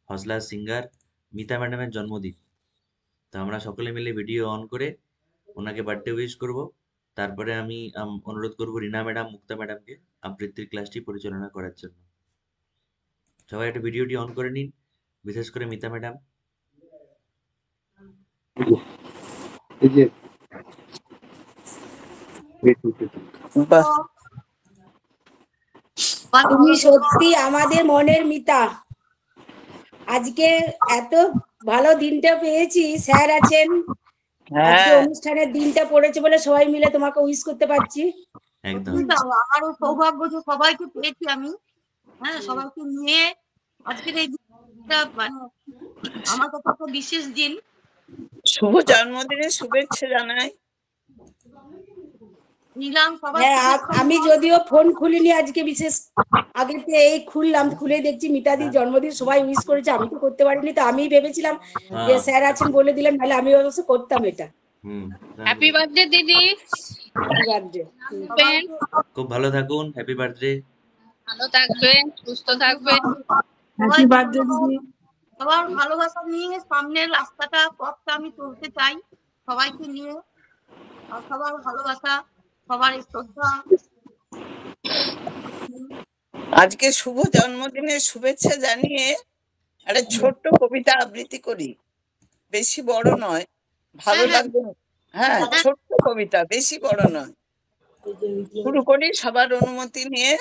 হজলা singer Mita ম্যাডামের জন্মদিন, তো আমরা সকলে মিলে ভিডিও অন করে ওনাকে বার্থডে উইশ করব। তারপরে আমি অনুরোধ করব রিনা ম্যাডাম, মুক্তা ম্যাডামকে আবৃত্তির ক্লাসটি পরিচালনা করার জন্য। সবাই একটা ভিডিওটি অন করে নিন, বিশেষ করে মিতা ম্যাডাম। তুমি সত্যি আমাদের মনের মিতা। আজকে এত ভালো দিনটা পেয়েছি, স্যার আছেন, আজকে অনুষ্ঠানের দিনটা পড়েছে বলে সবাই মিলে তোমাকে উইশ করতে পারছি। একদম আমারও সৌভাগ্য যে সবাইকে পেয়েছি আমি, হ্যাঁ সবাইকে নিয়ে আজকের এই দিনটা আমার কাছে একটা বিশেষ দিন। শুভ জন্মদিনের শুভেচ্ছা জানাই। আমি যদিও ফোন খুলিনি আজকে, বিশেষ আগে এই খুললাম, খুলে দেখছি মিতাদির জন্মদিন সবাই উইশ করেছে, আমি তো করতে পারিনি। তো আমি ভেবেছিলাম যে স্যার আছেন বলে দিলাম, নাহলে আমি অবশ্য করতাম এটা। হ্যাপি বার্থডে দিদি, হ্যাপি বার্থডে। খুব ভালো থাকুন, হ্যাপি বার্থডে। ভালো থাকবেন, সুস্থ থাকবেন। হ্যাপি বার্থডে দিদি। সবার ভালোবাসা নিয়ে সামনের রাস্তাটা, পথটা আমি চলতে চাই সবাইকে নিয়ে, আর সবার ভালোবাসা, সবার শ্রদ্ধা। আজকে শুভ জন্মদিনের শুভেচ্ছা জানিয়ে একটা ছোট্ট কবিতা আবৃত্তি করি, বেশি বড় নয়, ভালো লাগবে। হ্যাঁ, ছোট্ট কবিতা, বেশি বড় নয়। শুরু করি সবার অনুমতি নিয়ে।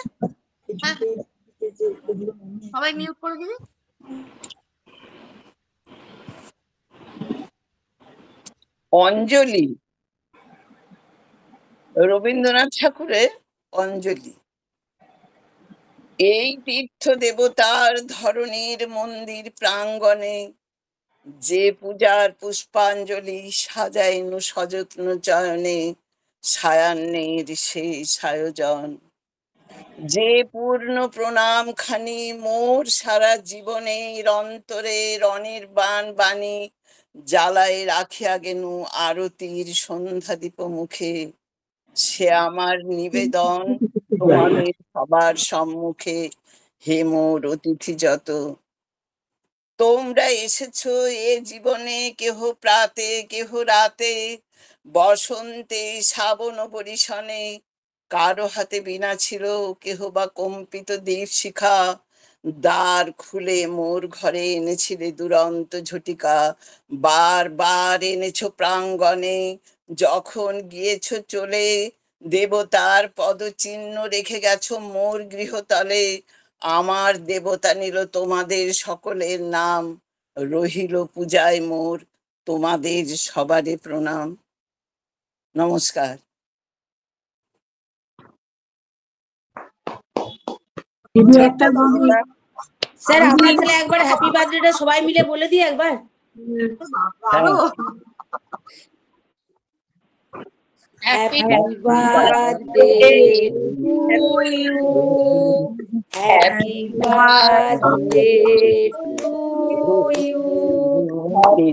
সবাই মিউট করে দিবি। অঞ্জলি, রবীন্দ্রনাথ ঠাকুরের অঞ্জলি। এই তীর্থ দেবতার ধরণীর মন্দির প্রাঙ্গণে যে পূজার পুষ্পাঞ্জলি সাজাইনু সযত্ন চয়নে, সায়ান্নের সেই সায়োজন। যে পূর্ণ প্রণাম খানি মোর সারা জীবনের অন্তরের অনির্বাণ বাণী জ্বালায় রাখিয়া গেনু আরতির সন্ধ্যাদীপ মুখে, সে আমার নিবেদন তোমাদের সবার সম্মুখে। হে মোর অতিথি যত, তোমরা এসেছো এ জীবনে, কেহ প্রাতে কেহ রাতে, বসন্তে শ্রাবণ বরিশনে। কারো হাতে বীণা ছিল, কেহ বা কম্পিত দীপ শিখা। দ্বার খুলে মোর ঘরে এনেছিলে দুরন্ত ঝটিকা। বার বার এনেছো প্রাঙ্গণে, যখন গিয়েছো চলে, দেবতার পদচিহ্ন রেখে গেছো মোর গৃহতলে। আমার দেবতা নিল তোমাদের সকলের নাম, রহিল পূজায় মোর তোমাদের সবারে প্রণাম। নমস্কার। স্যার আমরা তাহলে একবার হ্যাপি বার্থডেটা সবাই মিলে বলে দিই একবার। Happy birthday to you. Happy birthday to you.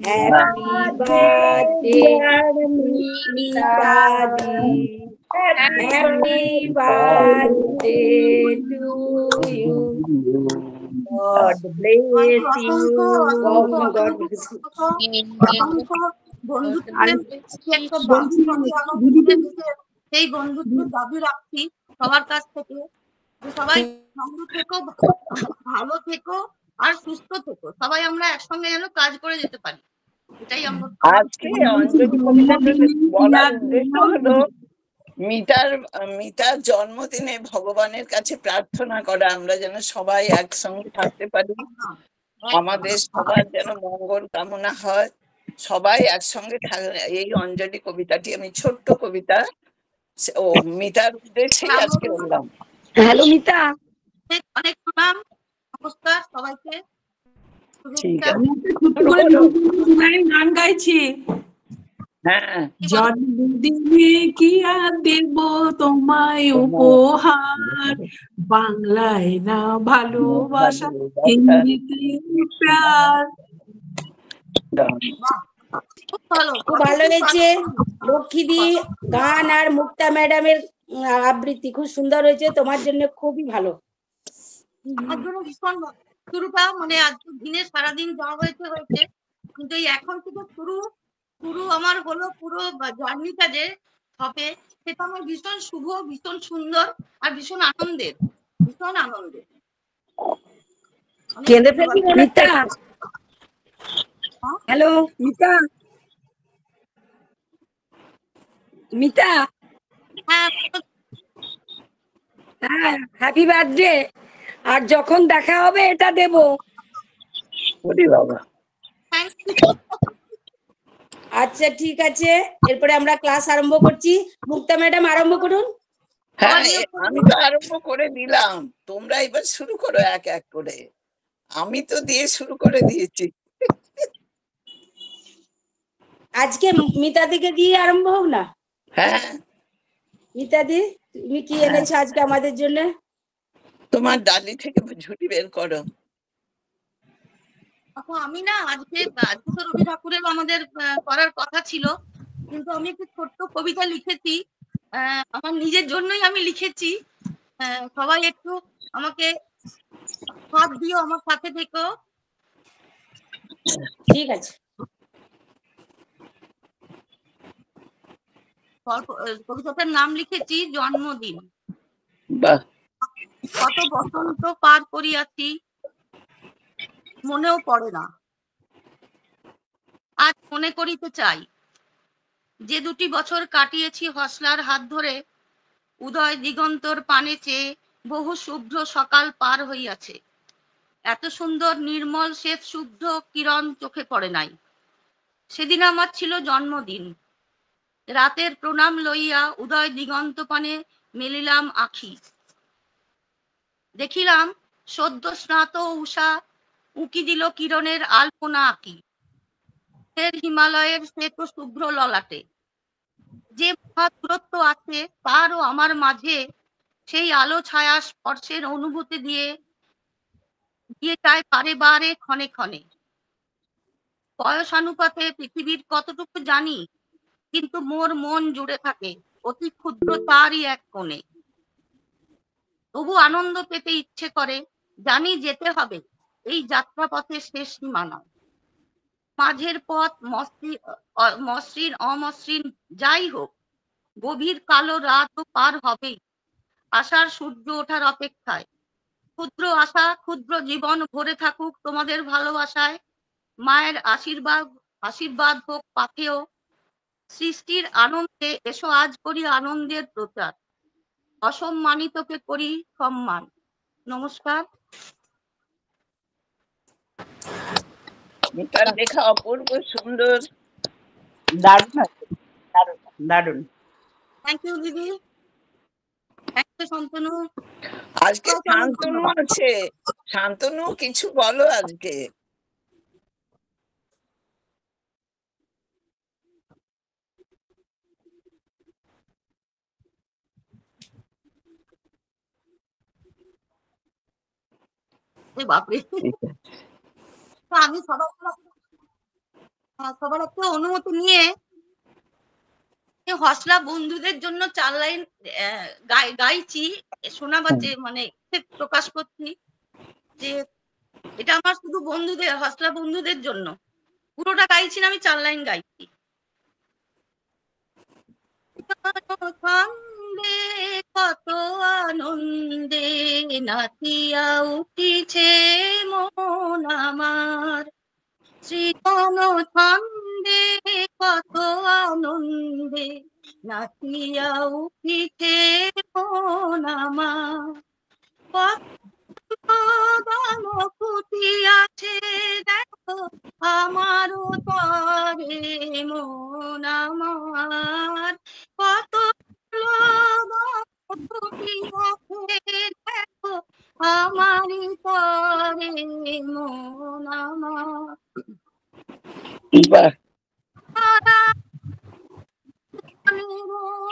Happy birthday, Nitadi. Happy birthday to you. God bless you. God bless সেই বন্ধুত্বের দাবি রাখছি সবার কাছ থেকে, সবাই ভালো থেকো, ভালো থেকো আর সুস্থ থেকো, সবাই আমরা একসঙ্গে যেন কাজ করে যেতে পারি, এটাই আমরা। আজকে অঞ্জলি কবিতাটা বলার উদ্দেশ্য হলো মিতার জন্মদিনে ভগবানের কাছে প্রার্থনা করা, আমরা যেন সবাই একসঙ্গে থাকতে পারি, আমাদের সবার যেন মঙ্গল কামনা হয়, সবাই একসঙ্গে এই অঞ্জলি কবিতাটি আমি ছোট্ট কবিতা ও মিতার উদ্দেশ্যে আজকে বললাম। হ্যালো মিতা, অনেক প্রণাম, নমস্কার সবাইকে। ঠিক আছে, গান গাইছি। হ্যাঁ, জন্মদিনে কি আর দেব তোমায় উপহার, বাংলায় না ভালোবাসা, হিন্দিতে প্যার। খুব ভালো হয়েছে লক্ষ্মীদি গান আর মুক্তা ম্যাডামের আবৃত্তি খুব সুন্দর হয়েছে, তোমার জন্য খুবই ভালো। আমার জন্য ভীষণ শুরুটা মানে আজকে দিনে সারাদিন যা হয়েছে কিন্তু এই এখন থেকে শুরু আমার হলো পুরো জার্নিটা যে হবে সেটা আমার ভীষণ শুভ, ভীষণ সুন্দর আর ভীষণ আনন্দের। কেঁদে ফেলবি মিতা। হ্যালো মিতা, মিতা, হ্যাঁ হ্যাঁ হ্যাপি বার্থডে। আর যখন দেখা হবে এটা দেব। ওরে বাবা, থ্যাংক ইউ। আচ্ছা ঠিক আছে, এরপরে আমরা ক্লাস আরম্ভ করছি। মুক্তা ম্যাডাম আরম্ভ করুন। হ্যাঁ আমি তো আরম্ভ করে দিলাম, তোমরা এবার শুরু করো এক এক করে। আমি তো দিয়ে শুরু করে দিয়েছি। আজকে মিতা দিকে দিয়ে আরম্ভ হোক না। হ্যাঁ মিতা দি, তুমি কি এনেছো আজকে আমাদের জন্য? তোমার ডালি থেকে ঝুটি বের করো। আমি না আজকে তো রবি ঠাকুরের আমাদের করার কথা ছিল, কিন্তু আমি একটু ছোট্ট কবিতা লিখেছি, আমার নিজের জন্যই আমি লিখেছি। সবাই একটু আমাকে সাথ দিও, আমার সাথে থেকো। ঠিক আছে। কবিতাটার নাম লিখেছি জন্মদিন। বাহ, কত বসন্ত পার করিয়াছি মনেও পড়ে না, আজ মনে করিতে চাই যে 2টি বছর কাটিয়েছি হসলার হাত ধরে, উদয় দিগন্তর পানে চেয়ে বহু শুভ্র সকাল পার হইয়াছে, এত সুন্দর নির্মল শ্বেত শুভ্র কিরণ চোখে পড়ে নাই। সেদিন আমার ছিল জন্মদিন। রাতের প্রণাম লইয়া উদয় দিগন্ত পানে মেলিলাম আখি, দেখিলাম সদ্য স্নাত উষা উকি দিল কিরণের আলপনা আঁকি হিমালয়ের শ্বেত শুভ্র ললাটে। যে মহা দূরত্ব আছে তারও আমার মাঝে সেই আলো ছায়া স্পর্শের অনুভূতি দিয়ে যায় বারে বারে ক্ষণে ক্ষণে। বয়সানুপাতে পৃথিবীর কতটুকু জানি, কিন্তু মোর মন জুড়ে থাকে অতি ক্ষুদ্র তারই এক কোণে। তবু আনন্দ পেতে ইচ্ছে করে, জানি যেতে হবে এই যাত্রাপথের শেষ সীমানা। মাঝের পথ মসৃণ অমসৃণ যাই হোক, গভীর কালো রাতও পার হবেই আশার সূর্য ওঠার অপেক্ষায়। ক্ষুদ্র আশা ক্ষুদ্র জীবন ভরে থাকুক তোমাদের ভালোবাসায়। মায়ের আশীর্বাদ হোক পাথেয়। সৃষ্টির আনন্দে এসো আজ করি আনন্দের প্রচার। অসম্মানিতকে করি সম্মান। নমস্কার। মিতার লেখা অপূর্ব সুন্দর, দারুণ আছে, দারুণ দারুণ। থ্যাংক ইউ দিদি, থ্যাংক ইউ শান্তনু। আজকে শান্তনু আছে, শান্তনু কিছু বলো আজকে। বাপরে, আমি সবার একটা অনুমতি নিয়ে হসলা বন্ধুদের জন্য 4 লাইন গাইছি, শোনাবাচ্ছে মানে প্রকাশ করছি যে এটা আমার শুধু বন্ধুদের, হসলা বন্ধুদের জন্য। পুরোটা গাইছি না, আমি 4 লাইন গাইছি। কত আনন্দে নাচিয়া উঠিছে মন আমার, শ্রীতন ছন্দে কত আনন্দে নাচিয়া উঠিছে মন আমার। ফুটিয়াছে দেখো আমারও তরে মন আমার, কত ফুটিয়াছে দেখো আমারই তরে মন আমার।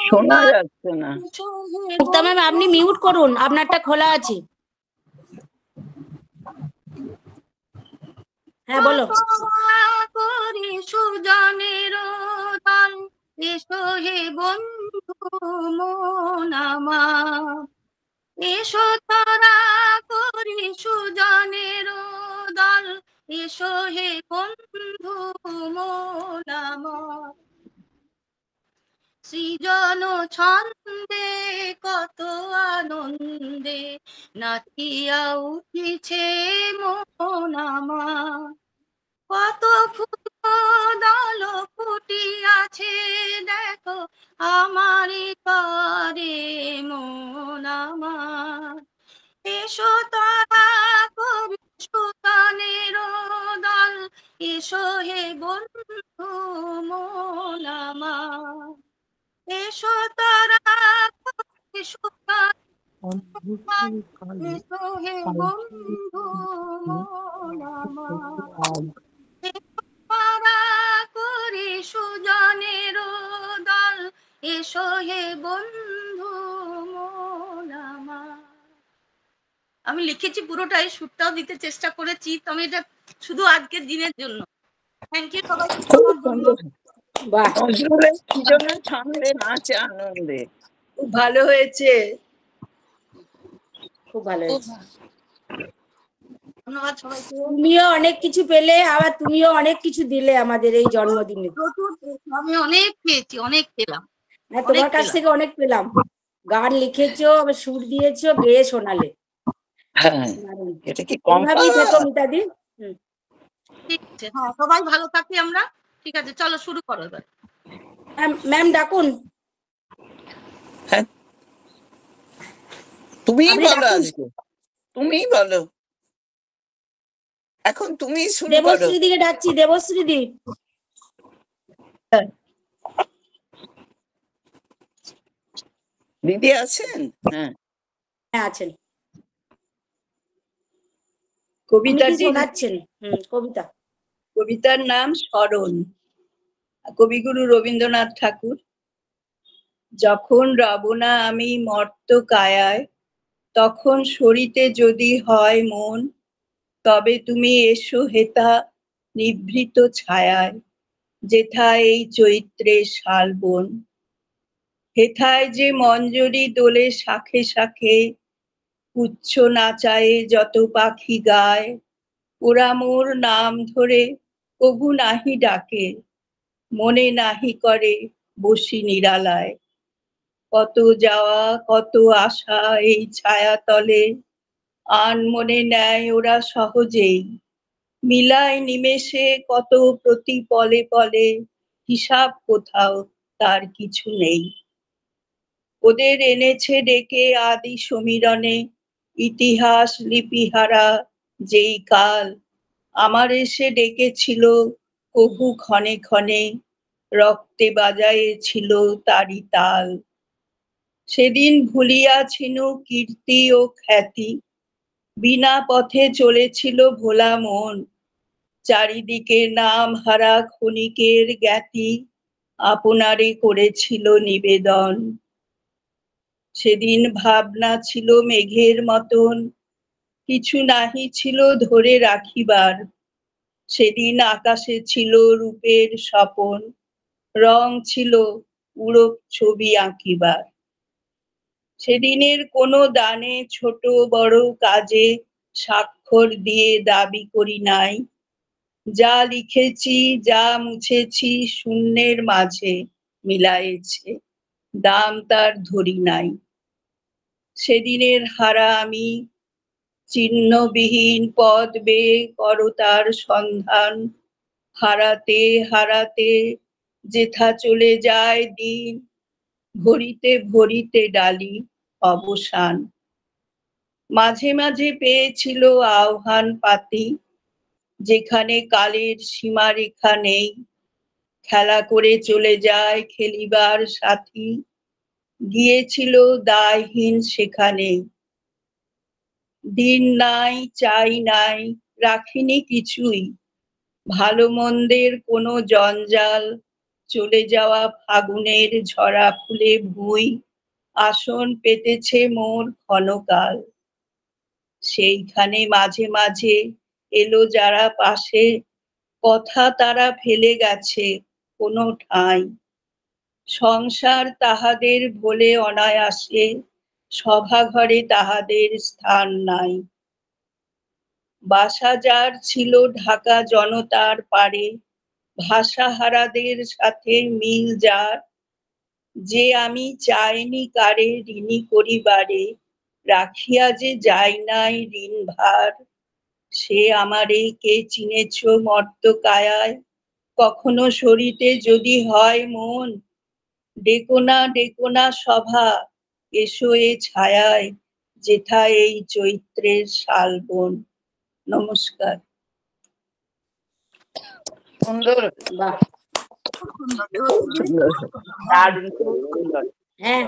শোনা যাচ্ছে না। মুক্তা ম্যাম আপনি মিউট করুন, আপনারটা খোলা আছে। হ্যাঁ বলো। করি সুজনের দল এসো হে বন্ধু মন আমার, এসো তোরা করি সুজনের দল এসো হে বন্ধু মন আমার। সৃজন ছন্দে কত আনন্দে নাচিয়া উঠিছে মন আমার। কত ফুল দল ফুটিয়াছে দেখো আমার পরে মন আমার। এসো তারা কবি সুতানের দল এসো হে বন্ধু মন আমার। এসো তারা কবি সুতানের দল এসো হে বন্ধু মন আমার। পাড়া করে সুজনের দল এসো হে বন্ধু মন আমার। আমি লিখেছি পুরোটাই, সুরটাও দিতে চেষ্টা করেছি, তবে এটা শুধু আজকের দিনের জন্য। থ্যাংক ইউ সবাইকে শোনার জন্য। বাহ, নজরুলের সৃজনের ছন্দে নাচে আনন্দে। খুব ভালো হয়েছে। খুব ভালো হয়েছে। ধন্যবাদ সবাইকে। তুমিও অনেক কিছু পেলে, আবার তুমিও অনেক কিছু দিলে আমাদের এই জন্মদিনে। প্রচুর পেয়েছি, আমি অনেক পেয়েছি, অনেক পেলাম। হ্যাঁ, তোমার কাছ থেকে অনেক পেলাম। গান লিখেছো, আবার সুর দিয়েছো, গেয়ে শোনালে। হ্যাঁ, এটা কি কম এইভাবেই পাওয়া? থেকো মিতাদি। ঠিক আছে, হ্যাঁ সবাই ভালো থাকি আমরা। ঠিক আছে, চলো শুরু করো এবার। ম্যাম ডাকুন। হ্যাঁ, তুমিই আপনি বলো ডাকুন। আজকে, তুমিই বলো এখন, তুমি শুরু করো। দেবশ্রী দিকে ডাকছি, দেবশ্রী দি। দিদি আছেন? হ্যাঁ, হ্যাঁ আছেন। কবিতাটি শোনাচ্ছেন? কবিতা। কবিতার নাম স্মরণ, কবিগুরু রবীন্দ্রনাথ ঠাকুর। যখন রবনা আমি মর্ত কায়ায়, তখন সরিতে যদি হয় মন, তবে তুমি এসো হেথা নিভৃত ছায়ায়, যেথায় এই চৈত্রে শালবন। হেথায় যে মঞ্জরি দোলে শাখে শাখে, উচ্চ নাচায়ে যত পাখি গায়, ওরা মোর নাম ধরে কবু নাহি ডাকে, মনে নাহি করে বসি নিরালায়। কত যাওয়া কত আশা এই ছায়া তলে, আন মনে নেয় ওরা সহজেই, মিলায় নিমেষে কত প্রতি পলে পলে, হিসাব কোথাও তার কিছু নেই। ওদের এনেছে ডেকে আদি সমীরণে, ইতিহাস লিপিহারা যেই কাল, আমার এসে ডেকেছিল কভু ক্ষণে ক্ষণে, রক্তে বাজায়েছিল তারি তাল। সেদিন ভুলিয়াছিনু কীর্তি ও খ্যাতি, বিনা পথে চলেছিল ভোলা মন, চারিদিকে নাম হারা ক্ষণিকের জ্ঞাতি, আপনারে করেছিল নিবেদন। সেদিন ভাবনা ছিল মেঘের মতন, কিছু নাহি ছিল ধরে রাখিবার। সেদিন আকাশে ছিল রূপের স্বপন, রং ছিল উড়ো ছবি আঁকিবার। সেদিনের কোনো দানে ছোট বড় কাজে স্বাক্ষর দিয়ে দাবি করি নাই, যা লিখেছি যা মুছেছি শূন্যের মাঝে মিলায়েছে, দাম তার ধরি নাই। সেদিনের হারা আমি চিহ্নবিহীন পদ বেয়ে করো তার সন্ধান, হারাতে হারাতে যেথা চলে যায় দিন, ভরিতে ভরিতে ডালি অবসান। মাঝে মাঝে পেয়েছিল আহ্বান পাতি, যেখানে কালের সীমারেখা নেই, খেলা করে চলে যায় খেলিবার সাথী, গিয়েছিল দায়হীন সেখানে। দিন নাই চাই নাই রাখিনি কিছুই, ভালো মন্দের কোনো জঞ্জাল, চলে যাওয়া ফাগুনের ঝরা ফুলে ভুঁই, আসন পেতেছে মোর ক্ষণকাল। সেইখানে মাঝে মাঝে এলো যারা পাশে, কথা তারা ফেলে গেছে কোনো ঠাঁই, সংসার তাহাদের ভোলে অনায়াসে, সভাঘরে তাহাদের স্থান নাই। বাসা যার ছিল ঢাকা জনতার পারে, ভাষাহারাদের সাথে মিল যার, যে আমি চাইনি কারে ঋণী করিবারে, রাখিয়া যে যাই নাই ঋণ ভার, সে আমারে কে চিনেছ মর্ত কায়ায়, কখনো সরিতে যদি হয় মন, ডেকো না সভা, এসো এ ছায়ায়, যেথা এই চৈত্রের শালবন। নমস্কার। সুন্দর, বাহ, খুব সুন্দর খুব সুন্দর, দারুণ, খুব সুন্দর। হ্যাঁ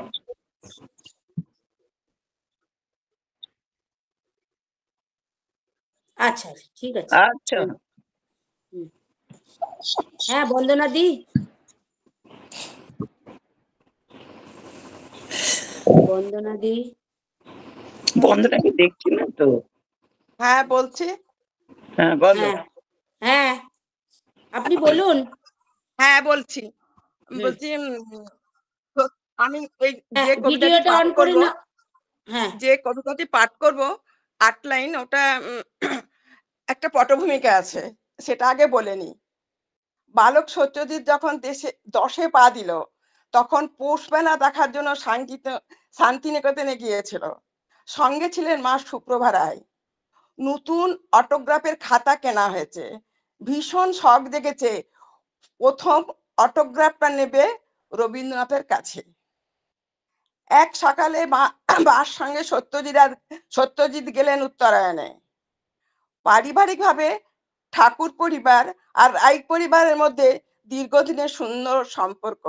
আচ্ছা ঠিক আছে। আচ্ছা, হ্যাঁ বন্দনা দি, বন্দনা দি, বন্ধুটাকে দেখছি না তো। হ্যাঁ বলছি। হ্যাঁ বলো। হ্যাঁ হ্যাঁ আপনি বলুন। হ্যাঁ বলছি হুম। বলছি তো আমি এই হ্যাঁ যে কবিতাটি ভিডিওটা পাঠ অন করে করব, না। হ্যাঁ যে কবিতাটি পাঠ করব 8 লাইন, ওটা একটা পটভূমিকা আছে, সেটা আগে বলে নি। বালক সত্যজিৎ যখন দশে পা দিল, তখন পৌষ মেলা দেখার জন্য শান্তিনিকেতনে গিয়েছিল। সঙ্গে ছিলেন মা সুপ্রভা রায়। নতুন অটোগ্রাফের খাতা কেনা হয়েছে। ভীষণ শখ জেগেছে, প্রথম অটোগ্রাফটা নেবে রবীন্দ্রনাথের কাছে। এক সকালে মার সঙ্গে সত্যজিৎ গেলেন উত্তরায়ণে। পারিবারিকভাবে ঠাকুর পরিবার আর রায় পরিবারের মধ্যে দীর্ঘদিনের সুন্দর সম্পর্ক।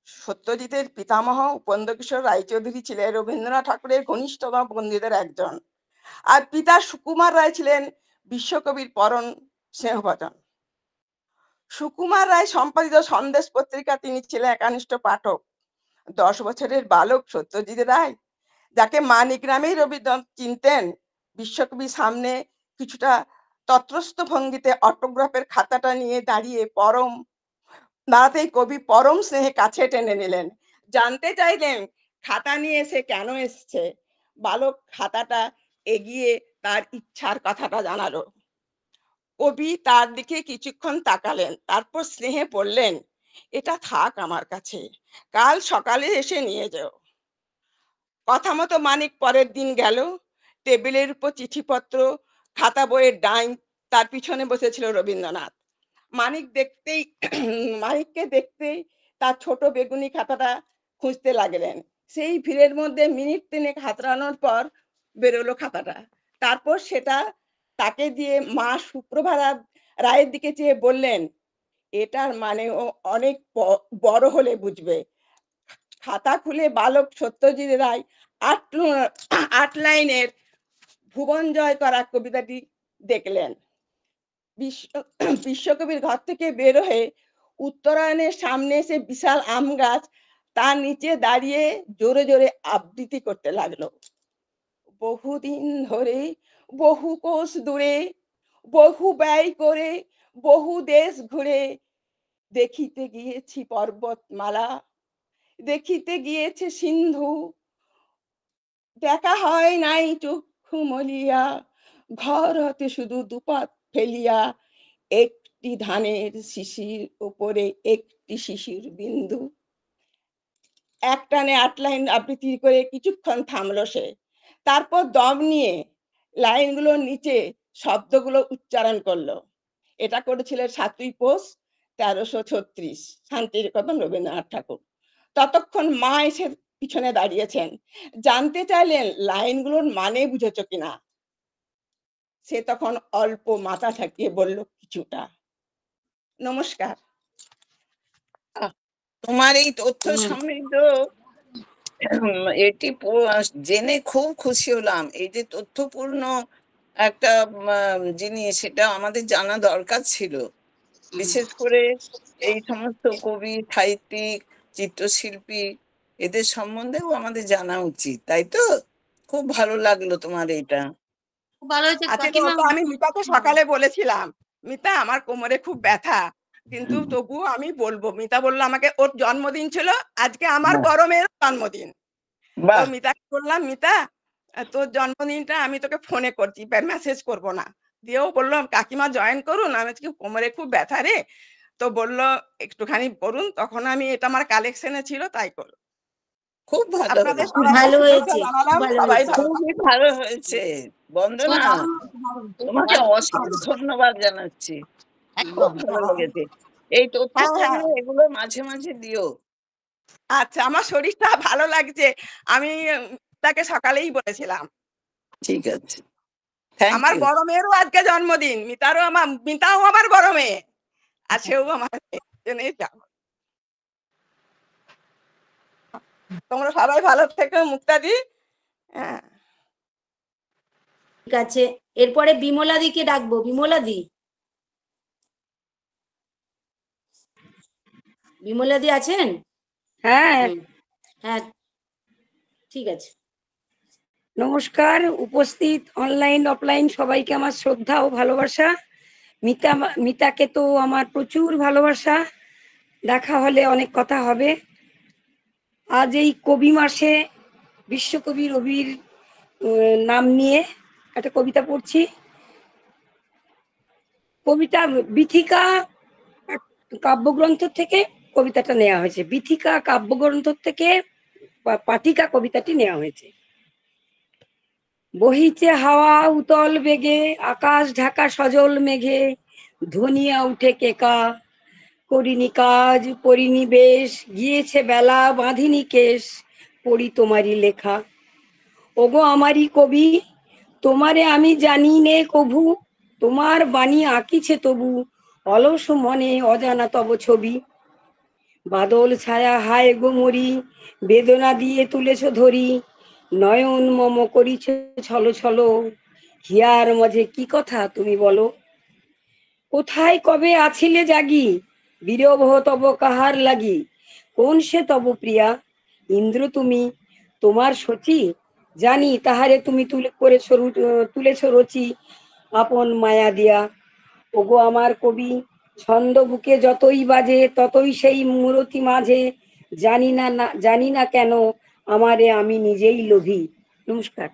সত্যজিতের পিতামহ উপেন্দ্রকিশোর রায়চৌধুরী ছিলেন রবীন্দ্রনাথ ঠাকুরের ঘনিষ্ঠতম বন্ধুদের একজন, আর পিতা সুকুমার রায় ছিলেন বিশ্বকবির পরম স্নেহভাজন। সুকুমার রায় সম্পাদিত সন্দেশ পত্রিকা তিনি ছিলেন একানিষ্ঠ পাঠক। 10 বছরের বালক সত্যজিৎ রায়, যাকে মানিক নামেই রবীন্দ্রনাথ চিনতেন, বিশ্বকবির সামনে কিছুটা তত্রস্থ ভঙ্গিতে অটোগ্রাফের খাতাটা নিয়ে দাঁড়াতেই কবি পরম স্নেহে কাছে টেনে নিলেন। জানতে চাইলেন খাতা নিয়ে সে কেন এসছে। বালক খাতাটা এগিয়ে তার ইচ্ছার কথাটা জানালো। কবি তার দিকে কিছুক্ষণ তাকালেন, তারপর স্নেহে বললেন, এটা থাক আমার কাছে, কাল সকালে এসে নিয়ে যাও। কথা মতো মানিক পরের দিন গেল। টেবিলের উপর চিঠিপত্র, খাতা, বইয়ের ডাইন, তার পিছনে বসেছিল রবীন্দ্রনাথ। মানিককে দেখতেই তার ছোট বেগুনি খাতাটা খুঁজতে লাগলেন। সেই ভিড়ের মধ্যে মিনিট 3 হাতড়ানোর পর বেরোলো খাতাটা। তারপর সেটা তাকে দিয়ে মা সুপ্রভা রায়ের দিকে চেয়ে বললেন, এটার মানে ও অনেক বড় হলে বুঝবে। খাতা খুলে বালক সত্যজিৎ রায় 8 লাইনের ভুবন জয় করা কবিতাটি দেখলেন। বিশ্বকবির ঘর থেকে বের হয়ে উত্তরায়ণের সামনে এসে বিশাল আম গাছ, তার নিচে দাঁড়িয়ে জোরে জোরে আবৃত্তি করতে লাগলো। বহুদিন ধরে, বহু কোষ দূরে, বহু ব্যয় করে, বহু দেশ ঘুরে, দেখিতে গিয়েছি পর্বতমালা, দেখিতে গিয়েছে সিন্ধু, দেখা হয় নাই চক্ষু মলিয়া, ঘর হতে শুধু দুপাত ফেলিয়া, একটি ধানের শিশির উপরে একটি শিশির বিন্দু। একটানে 8 লাইন আবৃত্তি করে কিছুক্ষণ থামলো সে। তারপর দম নিয়ে লাইনগুলোর নিচে শব্দগুলো উচ্চারণ করলো। এটা করেছিলেন 7ই পৌষ 1336, শান্তিনিকেতন, রবীন্দ্রনাথ ঠাকুর। ততক্ষণ মা এসে পিছনে দাঁড়িয়েছেন, জানতে চাইলেন লাইনগুলোর মানে বুঝেছ কিনা। সে তখন অল্প মাথা ঠাকিয়ে বলল, কিছুটা। নমস্কার। তোমার এই তথ্য সমৃদ্ধ এটি জেনে খুব খুশি হলাম। এই যে তথ্যপূর্ণ একটা জিনিস, সেটা আমাদের জানা দরকার ছিল। বিশেষ করে এই সমস্ত কবি, সাহিত্যিক, চিত্রশিল্পী, এদের সম্বন্ধেও আমাদের জানা উচিত, তাই তো? খুব ভালো লাগলো তোমার এটা। খুব ভালো হয়েছে আচ্ছা, কাকিমা। আমি মিতাকে সকালে বলেছিলাম, মিতা আমার কোমরে খুব ব্যথা, কিন্তু তবুও আমি বলবো। মিতা বললো আমাকে, ওর জন্মদিন ছিল আজকে, আমার বড় মেয়ের জন্মদিন। তো বাহ, মিতাকে বললাম, মিতা তোর জন্মদিনটা আমি তোকে ফোনে করছি, মেসেজ করব না। দিয়েও বললো কাকিমা জয়েন করুন। আমি আজকে কোমরে খুব ব্যথা রে, তো বললো একটুখানি করুন। তখন আমি এটা আমার কালেকশনে ছিল, তাই করলো। খুব ভালো আপনাদের হয়েছে, খুব সবাইকে ভালো শুভেচ্ছা হয়েছে, খুব জানালাম। ভালো সবাই হয়েছে। ভালো খুবই ভালো হয়েছে। বন্দনা, তোমাকে অশেষ ধন্যবাদ জানাচ্ছি, খুব একদম। ভালো লেগেছে। এই তথ্য হ্যাঁ, হ্যাঁ। থাকলে এগুলো মাঝে মাঝে দিও। আচ্ছা, আমার শরীরটা ভালো লাগছে। আমি তাকে সকালেই বলেছিলাম। ঠিক আছে, থ্যাংক আমার ইউ। বড় মেয়েরও আজকে জন্মদিন। মিতাও আমার বড় মেয়ে, আর সেও আমার মেয়ে। জন্যই যাবো। তোমরা সবাই ভালো থেকো মুক্তাদি। হ্যাঁ, ঠিক আছে, এরপরে বিমলাদিকে ডাকবো। বিমলাদি, বিমলাদি আছেন? হ্যাঁ, হ্যাঁ, ঠিক আছে। নমস্কার। উপস্থিত অনলাইন অফলাইন সবাইকে আমার শ্রদ্ধা ও ভালোবাসা। মিতাকে তো আমার প্রচুর ভালোবাসা, দেখা হলে অনেক কথা হবে। আজ এই কবি মাসে বিশ্বকবি রবির নাম নিয়ে একটা কবিতা পড়ছি। কবিতা বিথিকা কাব্যগ্রন্থ থেকে কবিতাটা নেওয়া হয়েছে। বিথিকা কাব্যগ্রন্থ থেকে পাঠিকা কবিতাটি নেওয়া হয়েছে। বহিছে হাওয়া উতল বেগে, আকাশ ঢাকা সজল মেঘে, ধনিয়া উঠে কেকা, করিনি কাজ করিনি বেশ, গিয়েছে বেলা বাঁধিনি কেশ, পড়ি তোমারই লেখা। ওগো আমারই কবি, তোমারে আমি জানি নে কভু, তোমার বাণী আঁকিছে তবু, অলস মনে অজানা তব ছবি। বাদল ছায়া হায় গো মরি, বেদনা দিয়ে তুলেছ ধরি, নয়ন মম করিছ ছলো ছলো, হিয়ার মাঝে কি কথা তুমি বলো। কোথায় কবে আছিলে জাগি, বিরহ তব কাহার লাগি, কোন সে তব প্রিয়া, ইন্দ্র তুমি তোমার সচি, জানি তাহারে তুমি তুলেছ রচি, আপন মায়া দিয়া। ওগো আমার কবি, ছন্দ বুকে যতই বাজে ততই সেই মূরতি মাঝে, জানি না কেন আমারে আমি নিজেই লোভী। নমস্কার।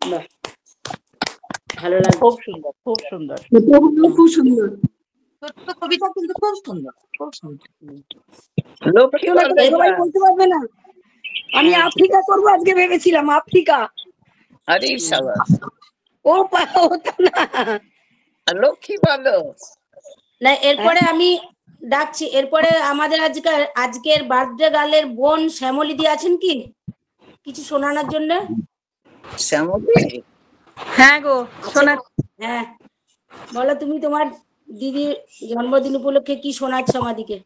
বাহ, ভালো লাগছে। খুব সুন্দর, খুব সুন্দর। খুব সুন্দর। ছোট্ট কবিতা কিন্তু খুব সুন্দর, খুব সুন্দর। লক্ষ্মী ছোট্ট বলো করে সবাই এবার। বলতে পারবে না। আমি হ্যাঁ, আফ্রিকা করবো আজকে ভেবেছিলাম, আফ্রিকা। আরে সাবাস, ও হতো না। লক্ষ্মী বলো। না, এরপরে আমি ডাকছি। এরপরে আমাদের আজকের বার্থডে গার্লের বোন শ্যামলিদি আছেন কি কিছু শোনানোর জন্য? শ্যামলী, হ্যাঁ গো, শোনা। হ্যাঁ, বলো তুমি তোমার দিদির জন্মদিন উপলক্ষে কি শোনাচ্ছ আমাদিকে?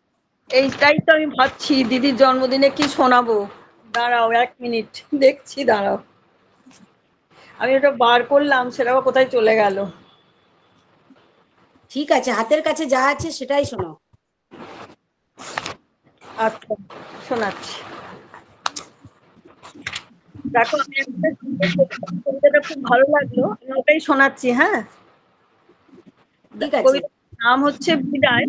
এইটাই তো আমি ভাবছি, দিদির জন্মদিনে কি শোনাবো। দাঁড়াও 1 মিনিট, দেখছি, দাঁড়াও। আমি ওটা বার করলাম, সেটা আবার কোথায় চলে গেল। ঠিক আছে, হাতের কাছে যা আছে সেটাই শোনাও। আচ্ছা, শোনাচ্ছি। দেখো, আমি কবিতাটা খুব ভালো লাগলো, আমি ওটাই শোনাচ্ছি। হ্যাঁ, ঠিক আছে। কবিতার নাম হচ্ছে বিদায়।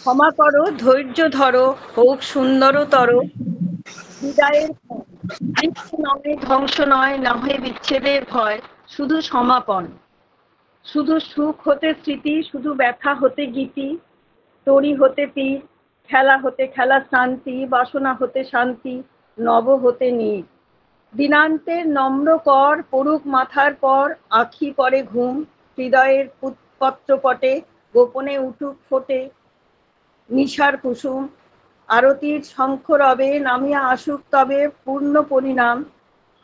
ক্ষমা করো, ধৈর্য ধরো, হোক সুন্দরতর বিদায়ের পর। মৃত্যু নয়, ধ্বংস নয়, না হয় বিচ্ছেদের ভয়, শুধু সমাপন। শুধু সুখ হতে স্মৃতি, শুধু ব্যথা হতে গীতি, তরি হতে তীর, খেলা হতে খেলা শান্তি, বাসনা হতে শান্তি, নব হতে নীর। দিনান্তের নম্র কর পড়ুক মাথার পর, আখি পরে ঘুম, হৃদয়ের পত্রপটে গোপনে উঠুক ফোটে নিশার কুসুম। আরতির শঙ্খ রবে নামিয়া আসুক তবে পূর্ণ পরিণাম।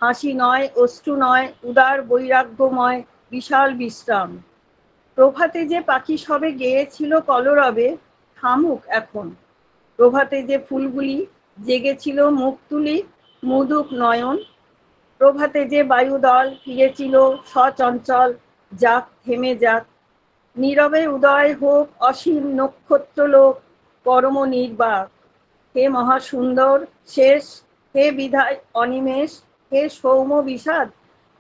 হাসি নয়, অশ্রু নয়, উদার বৈরাগ্যময় বিশাল বিশ্রাম। প্রভাতে যে পাখি সবে গেয়েছিল কলরবে, থামুক এখন। প্রভাতে যে ফুলগুলি জেগেছিল মুখ তুলি, মুদুক নয়ন। প্রভাতে যে বায়ুদল ফিরেছিল সচঞ্চল, যাক থেমে যাক। নীরবে উদয় হোক অসীম নক্ষত্রলোক, পরম নির্বাক। হে মহাসুন্দর শেষ, হে বিধায় অনিমেষ, হে সৌম বিষাদ,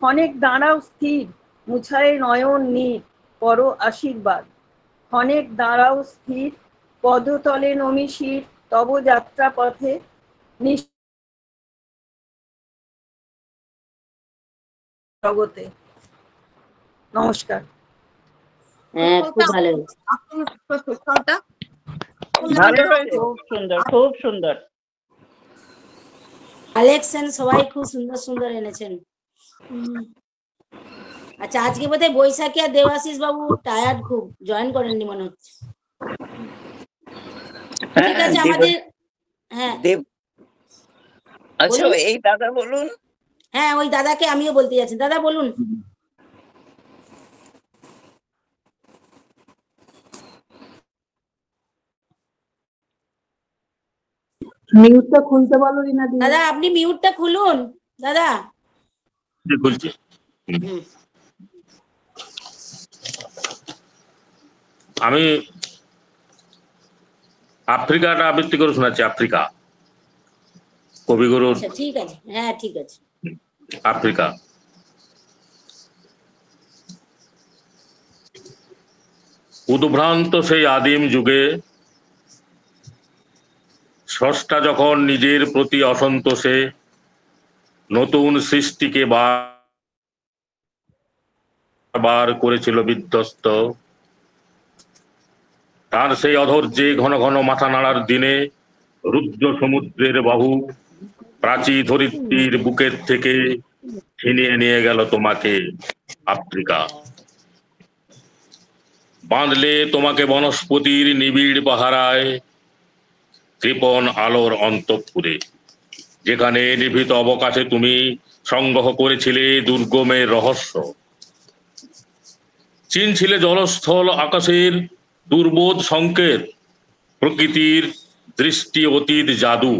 ক্ষণেক দাঁড়াও স্থির, মুছায় নয়ন নীর, পর আশীর্বাদ। ক্ষণেক দাঁড়াও স্থির, পদতলে নমিশির, তব যাত্রা পথে জগতে। নমস্কার। হ্যাঁ, খুব ভালো হয়েছে। ভালো হয়েছে, খুব সুন্দর, খুব সুন্দর। কালেকশন সবাই খুব সুন্দর সুন্দর এনেছেন। আচ্ছা, আজকে বোধহয় বৈশাখী আর দেবাশিস বাবু টায়ার্ড, খুব জয়েন করেননি মনে হচ্ছে। ঠিক আছে, আমাদের হ্যাঁ আচ্ছা, বলুন। এই দাদা বলুন। হ্যাঁ, ওই দাদাকে আমিও বলতে যাচ্ছি। দাদা বলুন। মিউটটা খুলতে বলো রিনাদি। দাদা আপনি মিউটটা খুলুন দাদা। খুলছি। আমি আফ্রিকাটা আবৃত্তি করে শোনাচ্ছি। আফ্রিকা, কবিগুরুর। আচ্ছা ঠিক আছে, হ্যাঁ ঠিক আছে। আফ্রিকা। উদ্ভ্রান্ত সেই আদিম যুগে স্রষ্টা যখন নিজের প্রতি অসন্তোষে নতুন সৃষ্টিকে বার করেছিল বিধ্বস্ত, তার সেই অধৈর্যে ঘন ঘন মাথা নাড়ার দিনে রুদ্র সমুদ্রের বাহু প্রাচী ধরিত্রীর বুকের থেকে ছিনিয়ে নিয়ে গেল তোমাকে আফ্রিকা। বাঁধলে তোমাকে বনস্পতির নিবিড় পাহারায়, কৃপণ আলোর অন্তঃপুরে, যেখানে নিভৃত অবকাশে তুমি সংগ্রহ করেছিলে দুর্গমের রহস্য, চিনছিলে জলস্থল আকাশের দুর্বোধ সংকেত, প্রকৃতির দৃষ্টি অতীত জাদু।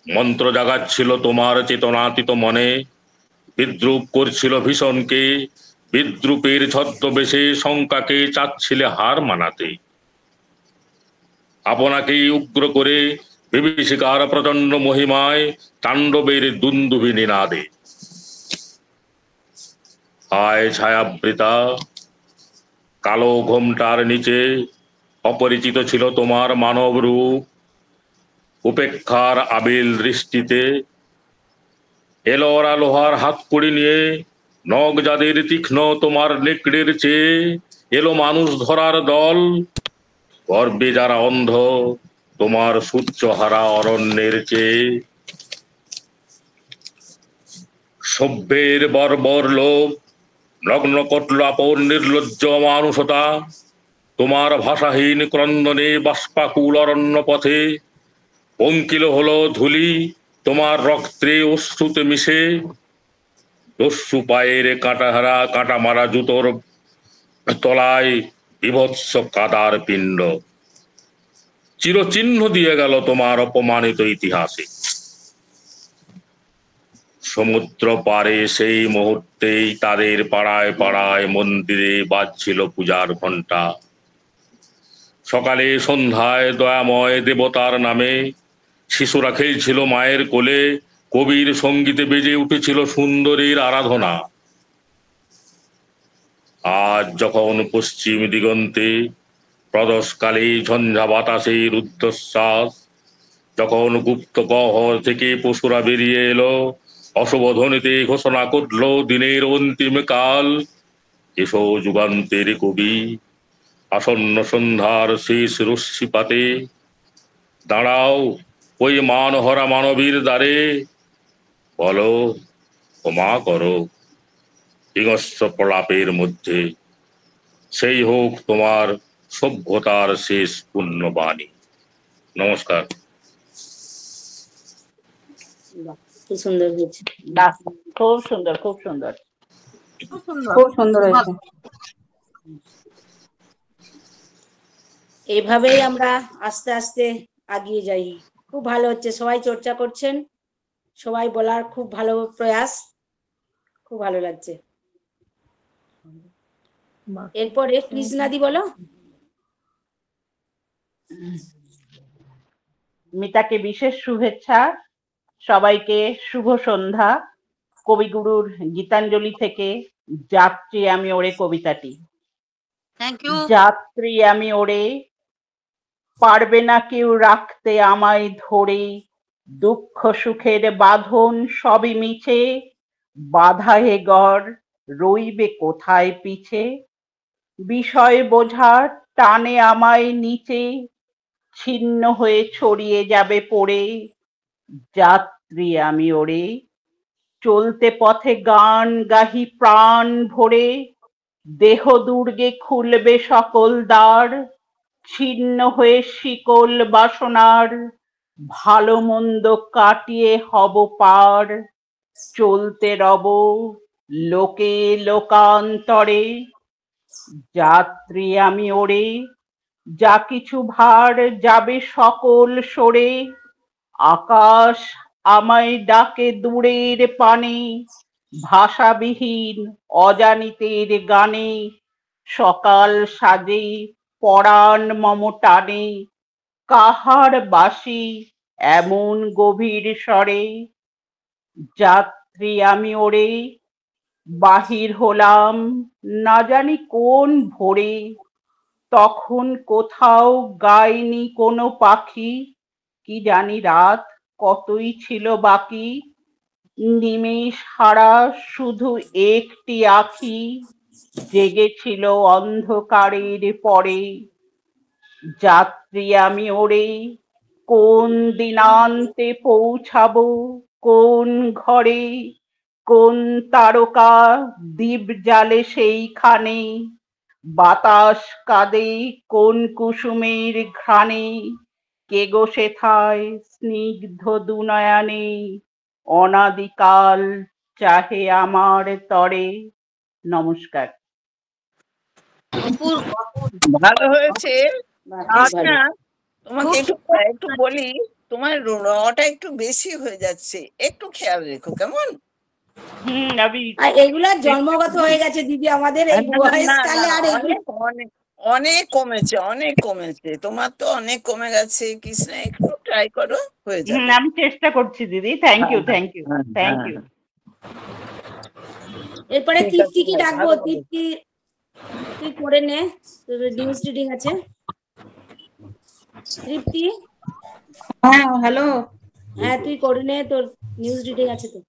মন্ত্র জাগাচ্ছিল তোমার চেতনাতীত মনে, বিদ্রুপ করছিল ভীষণকে, বিদ্রুপের ছদ্মবেশে শঙ্কাকে চাচ্ছিলে হার মানাতে। আপনাকেই উগ্র করে বিভীষিকার প্রচন্ড মহিমায় তাণ্ডবের দুন্দুভি নিনাদে। আয় ছায়াবৃতা, কালো ঘোমটার নিচে অপরিচিত ছিল তোমার মানব রূপ। উপেক্ষার আবিল দৃষ্টিতে এলোরা লোহার হাতকড়ি নিয়ে নখ যাদের তীক্ষ্ণ তোমার নেকড়ের চেয়ে এলো মানুষ ধরার দল। গর্বে যারা অন্ধ তোমার সূর্যহারা অরণ্যের চেয়ে। সভ্যের বর্বর লোভ নগ্ন কটল আপন নির্লজ্জ মানুষতা, তোমার ভাষাহীন ক্রন্দনে বাষ্পাকুল অরণ্য পথে পঙ্কিল হলো ধুলি তোমার রক্তে অশ্রুতে মিশে। দস্যু পায়ের কাঁটাহারা কাঁটা মারা জুতোর তলায় বিভৎস কাদার পিণ্ড চিরচিহ্ন দিয়ে গেল তোমার অপমানিত ইতিহাসে। সমুদ্র পারে সেই মুহূর্তেই তাদের পাড়ায় পাড়ায় মন্দিরে বাজছিল পূজার ঘণ্টা। সকালে সন্ধ্যায় দয়াময় দেবতার নামে শিশুরা খেলছিল মায়ের কোলে, কবির সঙ্গীতে বেজে উঠেছিল সুন্দরীর আরাধনা। আজ যখন পশ্চিম দিগন্তে প্রদোষকালে ঝঞ্ঝা বাতাসে রুদ্ধশ্বাস, যখন গুপ্ত গহ্বর থেকে পশুরা বেরিয়ে এলো, অশুভ ধ্বনিতে ঘোষণা করল দিনের অন্তিম কাল। এসো যুগান্তের কবি, আসন্ন সন্ধ্যার শেষ রশ্মিপাতে দাঁড়াও ওই মানহরা মানবীর দ্বারে, বলো ক্ষমা করো হিংস্র প্রলাপের মধ্যে, সেই হোক তোমার সভ্যতার শেষ পুণ্যবাণী। নমস্কার। খুব সুন্দর হয়েছে। খুব সুন্দর, খুব সুন্দর, খুব সুন্দর হয়েছে। এইভাবেই আমরা আস্তে আস্তে এগিয়ে যাই। খুব ভালো হচ্ছে, সবাই চর্চা করছেন, সবাই বলার খুব ভালো প্রয়াস, খুব ভালো লাগছে। এরপরে কৃষ্ণাদি বলো। মিতাকে বিশেষ শুভেচ্ছা, সবাইকে শুভ সন্ধ্যা। কবিগুরুর গীতাঞ্জলি থেকে যাত্রী আমি ওরে কবিতাটি। যাত্রী আমি ওরে, পারবে না কেউ রাখতে আমায় ধরে, দুঃখ সুখের বাঁধন সবই মিছে, বাধা হে গড় রইবে কোথায় পিছে, বিষয় বোঝার টানে আমায় নিচে, ছিন্ন হয়ে ছড়িয়ে যাবে পড়ে, যাত্রী আমি ওরে। চলতে পথে গান গাহি প্রাণ ভরে, দেহ দুর্গে খুলবে সকল দ্বার, ছিন্ন হয়ে শিকল বাসনার, ভালো মন্দ কাটিয়ে হব পার। চলতে রব লোকে লোকান্তরে, যাত্রী আমি ওরে। যা কিছু ভার যাবে সকল সরে, আকাশ আমায় ডাকে দূরের পানে, ভাষাবিহীন অজানিতের গানে, সকাল সাজে পরাণ মম টানে, কাহার বাসি এমন গভীর স্বরে। যাত্রী আমি ওরে, বাহির হলাম না জানি কোন ভোরে, তখন কোথাও গায়নি কোনো পাখি, কি জানি রাত কতই ছিল বাকি, নিমেষ হারা শুধু একটি আখি, জেগেছিল অন্ধকারের পরে। যাত্রী আমি ওরে, কোন দিনান্তে পৌঁছাবো কোন ঘরে, কোন তারকা দীপ জ্বালে সেইখানে, বাতাস কাঁদে কোন কুসুমের ঘ্রাণে, কে গো সেথায় স্নিগ্ধ দুনয়নে, অনাদিকাল চাহে আমার তরে। নমস্কার। ভালো হয়েছে। আচ্ছা, তোমাকে খুব একটু বলি, তোমার রটা একটু বেশি হয়ে যাচ্ছে, একটু খেয়াল রেখো কেমন। আমি আর এগুলা জন্মগত হয়ে গেছে দিদি, আমাদের এই বয়সকালে আর এগুলো অনেক অনেক কমেছে, অনেক কমেছে, তোমার তো অনেক কমে গেছে। কৃষ্ণ একটু ট্রাই করো, হয়ে যাবে। আমি চেষ্টা করছি দিদি। Thank you, thank you, thank you. এরপরে ঠিক আছে, তৃপ্তিকে ডাকবো। ভালো হবে। তৃপ্তি, তুই করে নে, তোর নিউজ রিডিং আছে। তৃপ্তি, হ্যাঁ হ্যালো, হ্যাঁ তুই করে নে, তোর নিউজ রিডিং আছে তো।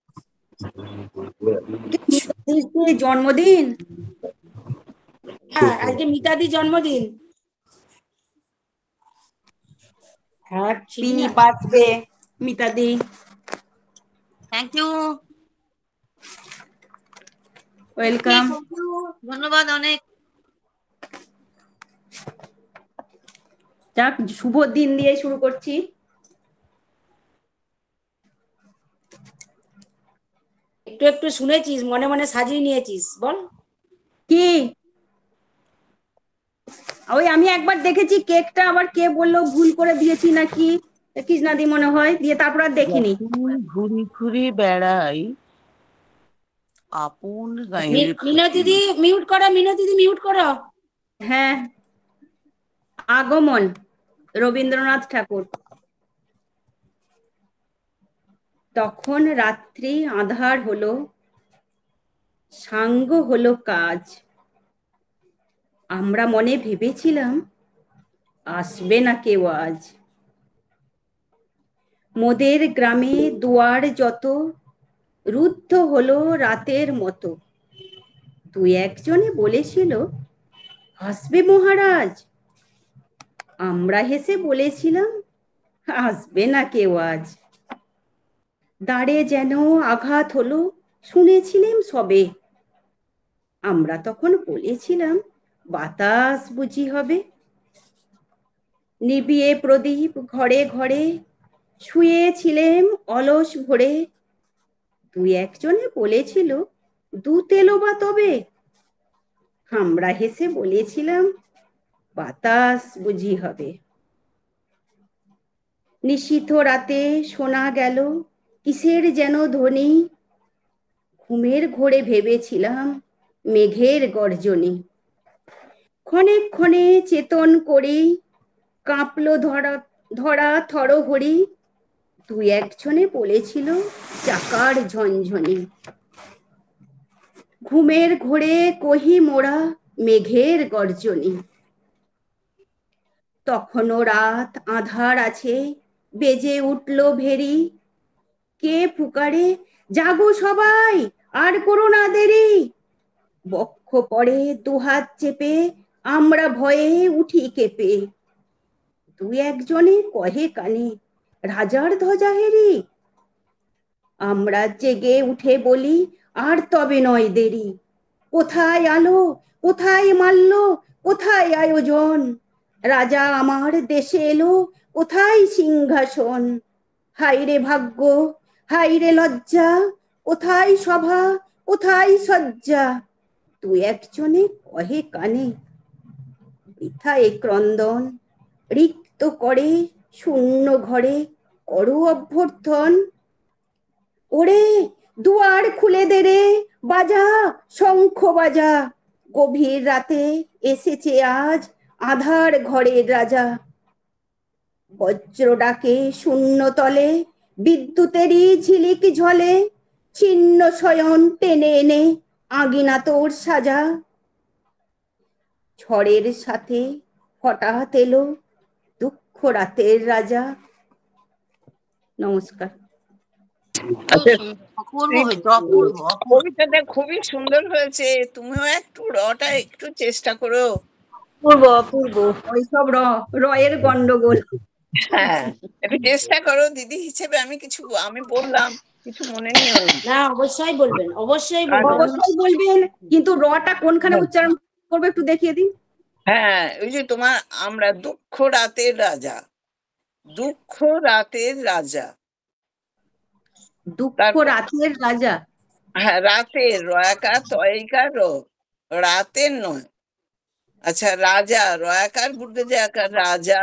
জন্মদিন। হ্যাঁ, আজকে মিতাদির জন্মদিন। হ্যাপি বার্থডে মিতাদি। Thank you, welcome. ধন্যবাদ অনেক। যাক, শুভ দিন দিয়ে শুরু করছি। একটু একটু শুনেছিস, মনে মনে সাজিয়ে নিয়েছিস, বল কি? ওই আমি একবার দেখেছি কেকটা, আবার কে বললো ভুল করে দিয়েছি নাকি, কৃষ্ণাদি মনে হয়, দিয়ে তারপর আর দেখিনি। ঘুরি ঘুরি বেড়াই আপন গায়ের মিনতি দি মিউট করো, মিনতি দি মিউট করো। হ্যাঁ, আগমন রবীন্দ্রনাথ ঠাকুর। তখন রাত্রি আঁধার হলো, সাঙ্গ হলো কাজ, আমরা মনে ভেবেছিলাম আসবে না কেউ আজ। মোদের গ্রামে দুয়ার যত রুদ্ধ হলো রাতের মতো, দুই একজনে বলেছিল আসবে মহারাজ, আমরা হেসে বলেছিলাম আসবে না কেউ আজ। দ্বারে যেন আঘাত হলো, শুনেছিলেম সবে, আমরা তখন বলেছিলাম বাতাস বুঝি হবে। নিবিয়ে প্রদীপ ঘরে ঘরে, শুয়েছিলেম অলস ভরে, দুই একজনে বলেছিল দুধ এলো বা তবে, আমরা হেসে বলেছিলাম বাতাস বুঝি হবে। নিশীথ রাতে শোনা গেল কিসের যেন ধ্বনি, ঘুমের ঘোরে ভেবেছিলাম মেঘের গর্জনী। ক্ষণে ক্ষণে চেতন করি, কাঁপলো ধরা ধরা থরহরি, দুই একজনে বলেছিল চাকার ঝনঝনি। ঘুমের ঘোরে কহি মোরা মেঘের গর্জনী। তখনও রাত আঁধার আছে, বেজে উঠল ভেরি, কে পুকারে জাগো সবাই আর করো না দেরি। বক্ষ পড়ে দুহাত চেপে আমরা ভয়ে উঠি কেঁপে। দু একজনে কহে কানে রাজার ধ্বজা হেরি। আমরা জেগে উঠে বলি আর তবে নয় দেরি। কোথায় আলো, কোথায় মাল্য, কোথায় আয়োজন? রাজা আমার দেশে এলো, কোথায় সিংহাসন? হাইরে ভাগ্য, হাইরে লজ্জা, কোথায় সভা, কোথায় সজ্জা? দু একজনে কহে কানে বৃথা এ ক্রন্দন। রিক্ত করে শূন্য ঘরে করো অভ্যর্থন। ওরে দুয়ার খুলে দে রে, বাজা শঙ্খ বাজা। গভীর রাতে এসেছে আজ আধার ঘরের রাজা। বজ্র ডাকে শূন্য তলে, বিদ্যুতেরই ঝিলিক ঝলে। ছিন্ন শয়ন টেনে এনে আগিনা তোর সাজা। ঝড়ের সাথে হঠাৎ এলো দুঃখ রাতের রাজা। নমস্কার। কবিতাটা খুবই সুন্দর হয়েছে, তুমিও একটু রটা একটু চেষ্টা করো। পূর্ব ওইসব রয়ের গন্ডগোল। হ্যাঁ, একটু চেষ্টা করো দিদি হিসেবে। আমি বললাম, কিছু মনে নিও না। না, অবশ্যই বলবেন, অবশ্যই অবশ্যই বলবেন, কিন্তু রটা কোনখানে উচ্চারণ করবে একটু দেখিয়ে দিন। হ্যাঁ, ওই যে তোমার আমরা দুঃখ রাতের রাজা, দুঃখ রাতের রাজা, দুঃখ রাতের রাজা। হ্যাঁ, রাতের রয়াকার তয়িকার রাতের নয়। আচ্ছা, রাজা রয়াকার বুদ্ধ যে আকার রাজা,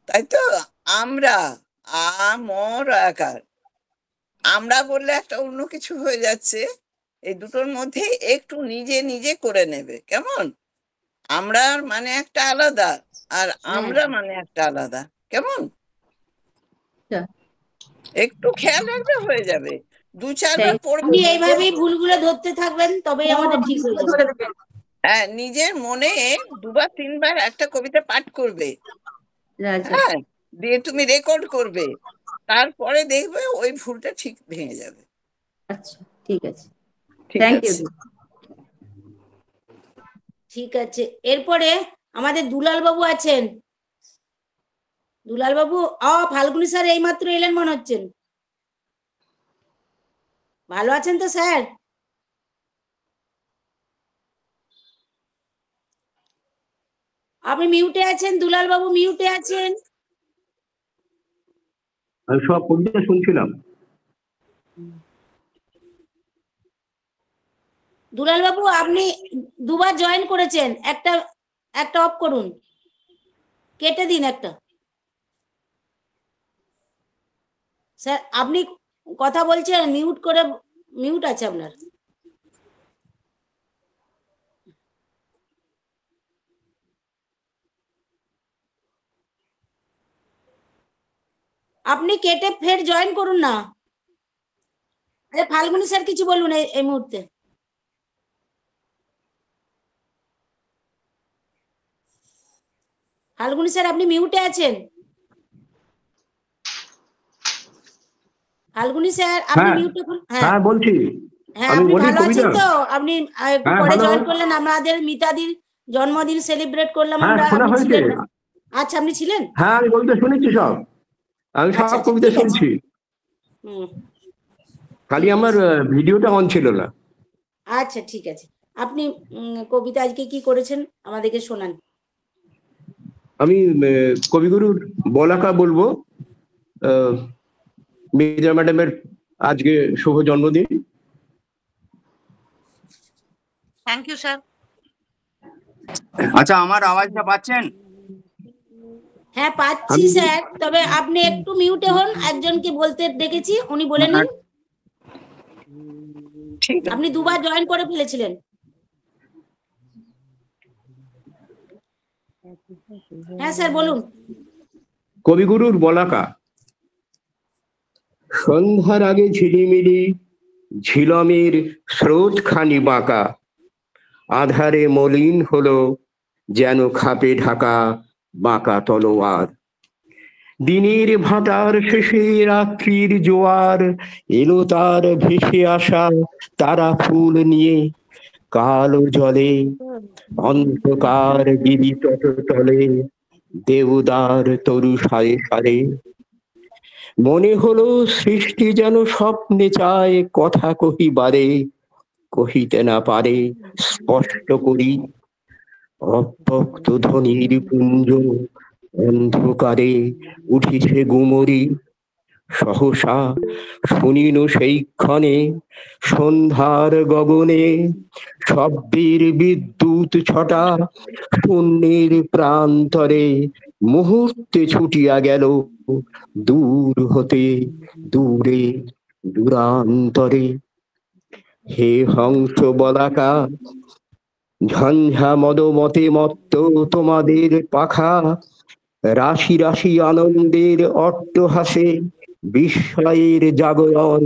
তাই তো? আমরা রয়াকার, আমরা বললে একটা অন্য কিছু হয়ে যাচ্ছে। এই দুটোর মধ্যে একটু নিজে নিজে করে নেবে, কেমন? আমরা মানে একটা আলাদা, আর আমরা মানে একটা আলাদা, কেমন? একটু খেয়াল রাখবে, হয়ে যাবে। দু চারবার পড়বে, এইভাবেই ভুলগুলো ধরতে থাকবেন, তবেই আমাদের ঠিক হয়ে যাবে। হ্যাঁ, নিজের মনে দুবার তিনবার একটা কবিতা পাঠ করবে, হ্যাঁ, দিয়ে তুমি রেকর্ড করবে, তারপরে দেখবে ওই ভুলটা ঠিক ভেঙে যাবে। আচ্ছা, ঠিক আছে, থ্যাংক ইউ। ঠিক আছে, এরপরে আমাদের দুলাল বাবু আছেন। দুলাল বাবু, ফাল্গুনি স্যার এইমাত্র এলেন মনে হচ্ছেন। ভালো আছেন তো স্যার? আপনি মিউটে আছেন, দুলাল বাবু মিউটে আছেন। আমি সব কবিতা শুনছিলাম। দুলাল বাবু, আপনি দুবার জয়েন করেছেন, একটা অফ করুন, কেটে দিন একটা। স্যার আপনি কথা বলছেন, মিউট করে, মিউট আছে আপনার। আপনি কেটে ফের জয়েন করুন না। আরে ফাল্গুনি স্যার কিছু বলুন এই মুহূর্তে। ফাল্গুনি স্যার আপনি মিউটে আছেন। ফাল্গুনি স্যার আপনি মিউটে। হ্যাঁ বলছি। হ্যাঁ, আপনি ভালো আছেন তো? আপনি পরে জয়েন করলেন, আমাদের মিতাদির জন্মদিন সেলিব্রেট করলাম আমরা। আচ্ছা, আপনি ছিলেন? হ্যাঁ, আমি কবিতা শুনেছি সব, আমি সব কবিতা শুনছি। খালি আমার ভিডিওটা অন ছিল না। আচ্ছা, ঠিক আছে। আপনি কবিতা আজকে কি করেছেন আমাদেরকে শোনান। আমি কবিগুরুর বলাকা বলবো। মেজা ম্যাডামের আজকে শুভ জন্মদিন। Thank you sir. আচ্ছা, আমার আওয়াজটা পাচ্ছেন? হ্যাঁ পাচ্ছি স্যার, তবে আপনি একটু মিউটে হন। একজনকে বলতে দেখেছি, উনি বলে নিন। আপনি দুবার জয়েন করে ফেলেছিলেন। হ্যাঁ স্যার বলুন। কবিগুরুর বলাকা। সন্ধ্যার আগে ঝিলিমিলি ঝিলমের স্রোত খানি বাঁকা, আধারে মলিন হলো যেন খাপে ঢাকা বাঁকা তলোয়ার। দিনের ভাটার শেষে রাত্রির জোয়ার এলো তার ভেসে আসা তারা ফুল নিয়ে, কালো জলে অন্ধকার গিরি তলে দেবদার তরু সারে সারে। মনে হলো সৃষ্টি যেন স্বপ্নে চায় কথা কহিবারে, কহিতে না পারে স্পষ্ট করি। অব্যক্ত ধ্বনির পুঞ্জ অন্ধকারে উঠিছে গুমরি, সহসা শুনিল সেই ক্ষণে সন্ধ্যার গগনে শব্দের বিদ্যুৎ ছটা শূন্যের প্রান্তরে, মুহূর্তে ছুটিয়া গেল দূর হতে দূরে দূরান্তরে। হে হংস বলাকা ঝঞ্ঝা মদমতে মত্ত তোমাদের পাখা, রাশি রাশি আনন্দের অট্টহাসে বিস্ময়ের জাগরণ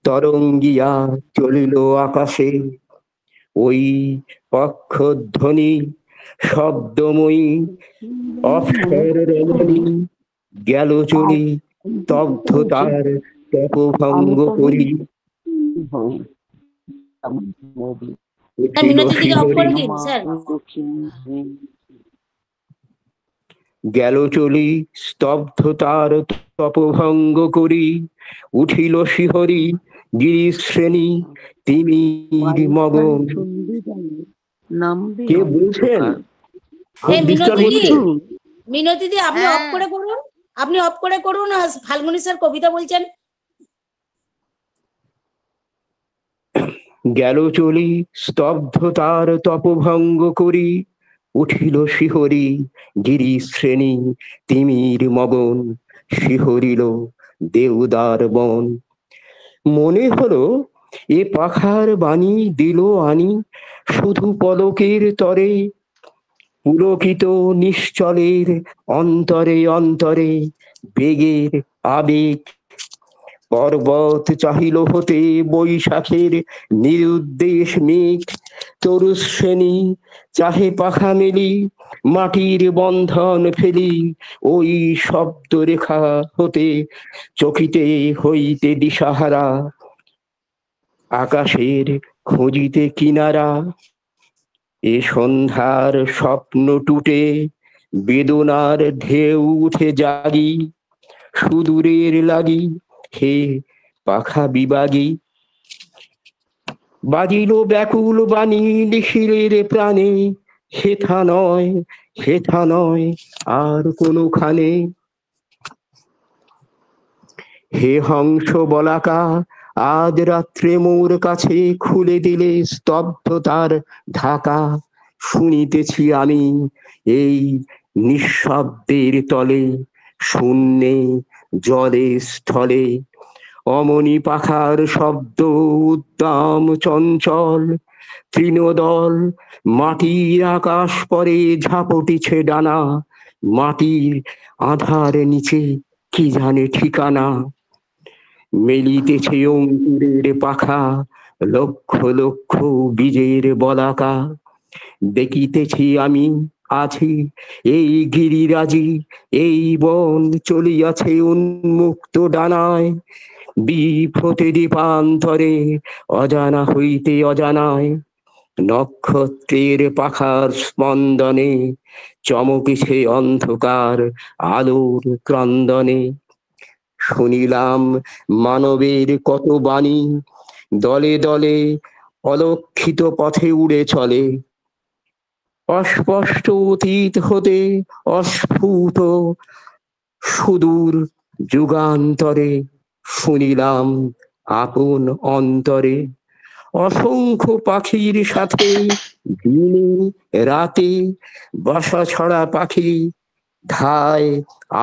তরঙ্গিয়া চলিল আকাশে। ওই পক্ষধ্বনি শব্দময়ী অক্ষর রমণী গেল চলি স্তব্ধতার তপভঙ্গ করি। গেল চলি স্তব্ধতার তপভঙ্গ করি, উঠিল শিহরি গিরিশ্রেণী তিমির মগন। কে বলছেন? মিনতি দি আপনি অফ করে করুন, আপনি অফ করে করুন। ফাল্গুনী স্যার কবিতা বলছেন। গেল চলি স্তব্ধতার তপভঙ্গ করি, উঠিল শিহরি গিরিশ্রেণী তিমির মগন, শিহরিল দেউদার বন। মনে হলো এ পাখার বাণী দিল আনি শুধু পলকের তরে, পুলকিত নিশ্চলের অন্তরে অন্তরে বেগের আবেগ। পর্বত চাহিল হতে বৈশাখের নিরুদ্দেশ মেঘ, তরুশ্রেণী চাহে পাখা মেলি মাটির বন্ধন ফেলি, ওই শব্দ রেখা হতে চকিতে হইতে দিশাহারা, আকাশের খুঁজিতে কিনারা। এ সন্ধ্যার স্বপ্ন টুটে বেদনার ঢেউ উঠে জাগি, সুদূরের লাগি হে পাখা বিবাগী। বাজিল ব্যাকুল বাণী লিখিলের প্রাণে, হেথা নয় হেথা নয় আর কোনোখানে। হে হংস বলাকা আজ রাত্রে মোর কাছে খুলে দিলে স্তব্ধতার ঢাকা, শুনিতেছি আমি এই নিঃশব্দের তলে শূন্যে জলে স্থলে। অমনি পাখার শব্দ উদ্দাম চঞ্চল, তৃণদল মাটির আকাশ পরে ঝাপটিছে ডানা, মাটির আধার নিচে কি জানে ঠিকানা। মেলিতেছে অঙ্কুরের পাখা লক্ষ লক্ষ বীজের বলাকা, দেখিতেছি আমি আছি এই গিরিরাজি এই বন, চলিয়াছে উন্মুক্ত ডানায় দ্বীপ হতে দ্বীপান্তরে, অজানা হইতে অজানায়। নক্ষত্রের পাখার স্পন্দনে চমকিছে অন্ধকার আলোর ক্রন্দনে। শুনিলাম মানবের কত বাণী দলে দলে অলক্ষিত পথে উড়ে চলে, অস্পষ্ট অতীত হতে অস্ফুট সুদূর যুগান্তরে। শুনিলাম আপন অন্তরে অসংখ্য পাখির সাথে দিনে রাতে বাসা ছড়া পাখি ধায়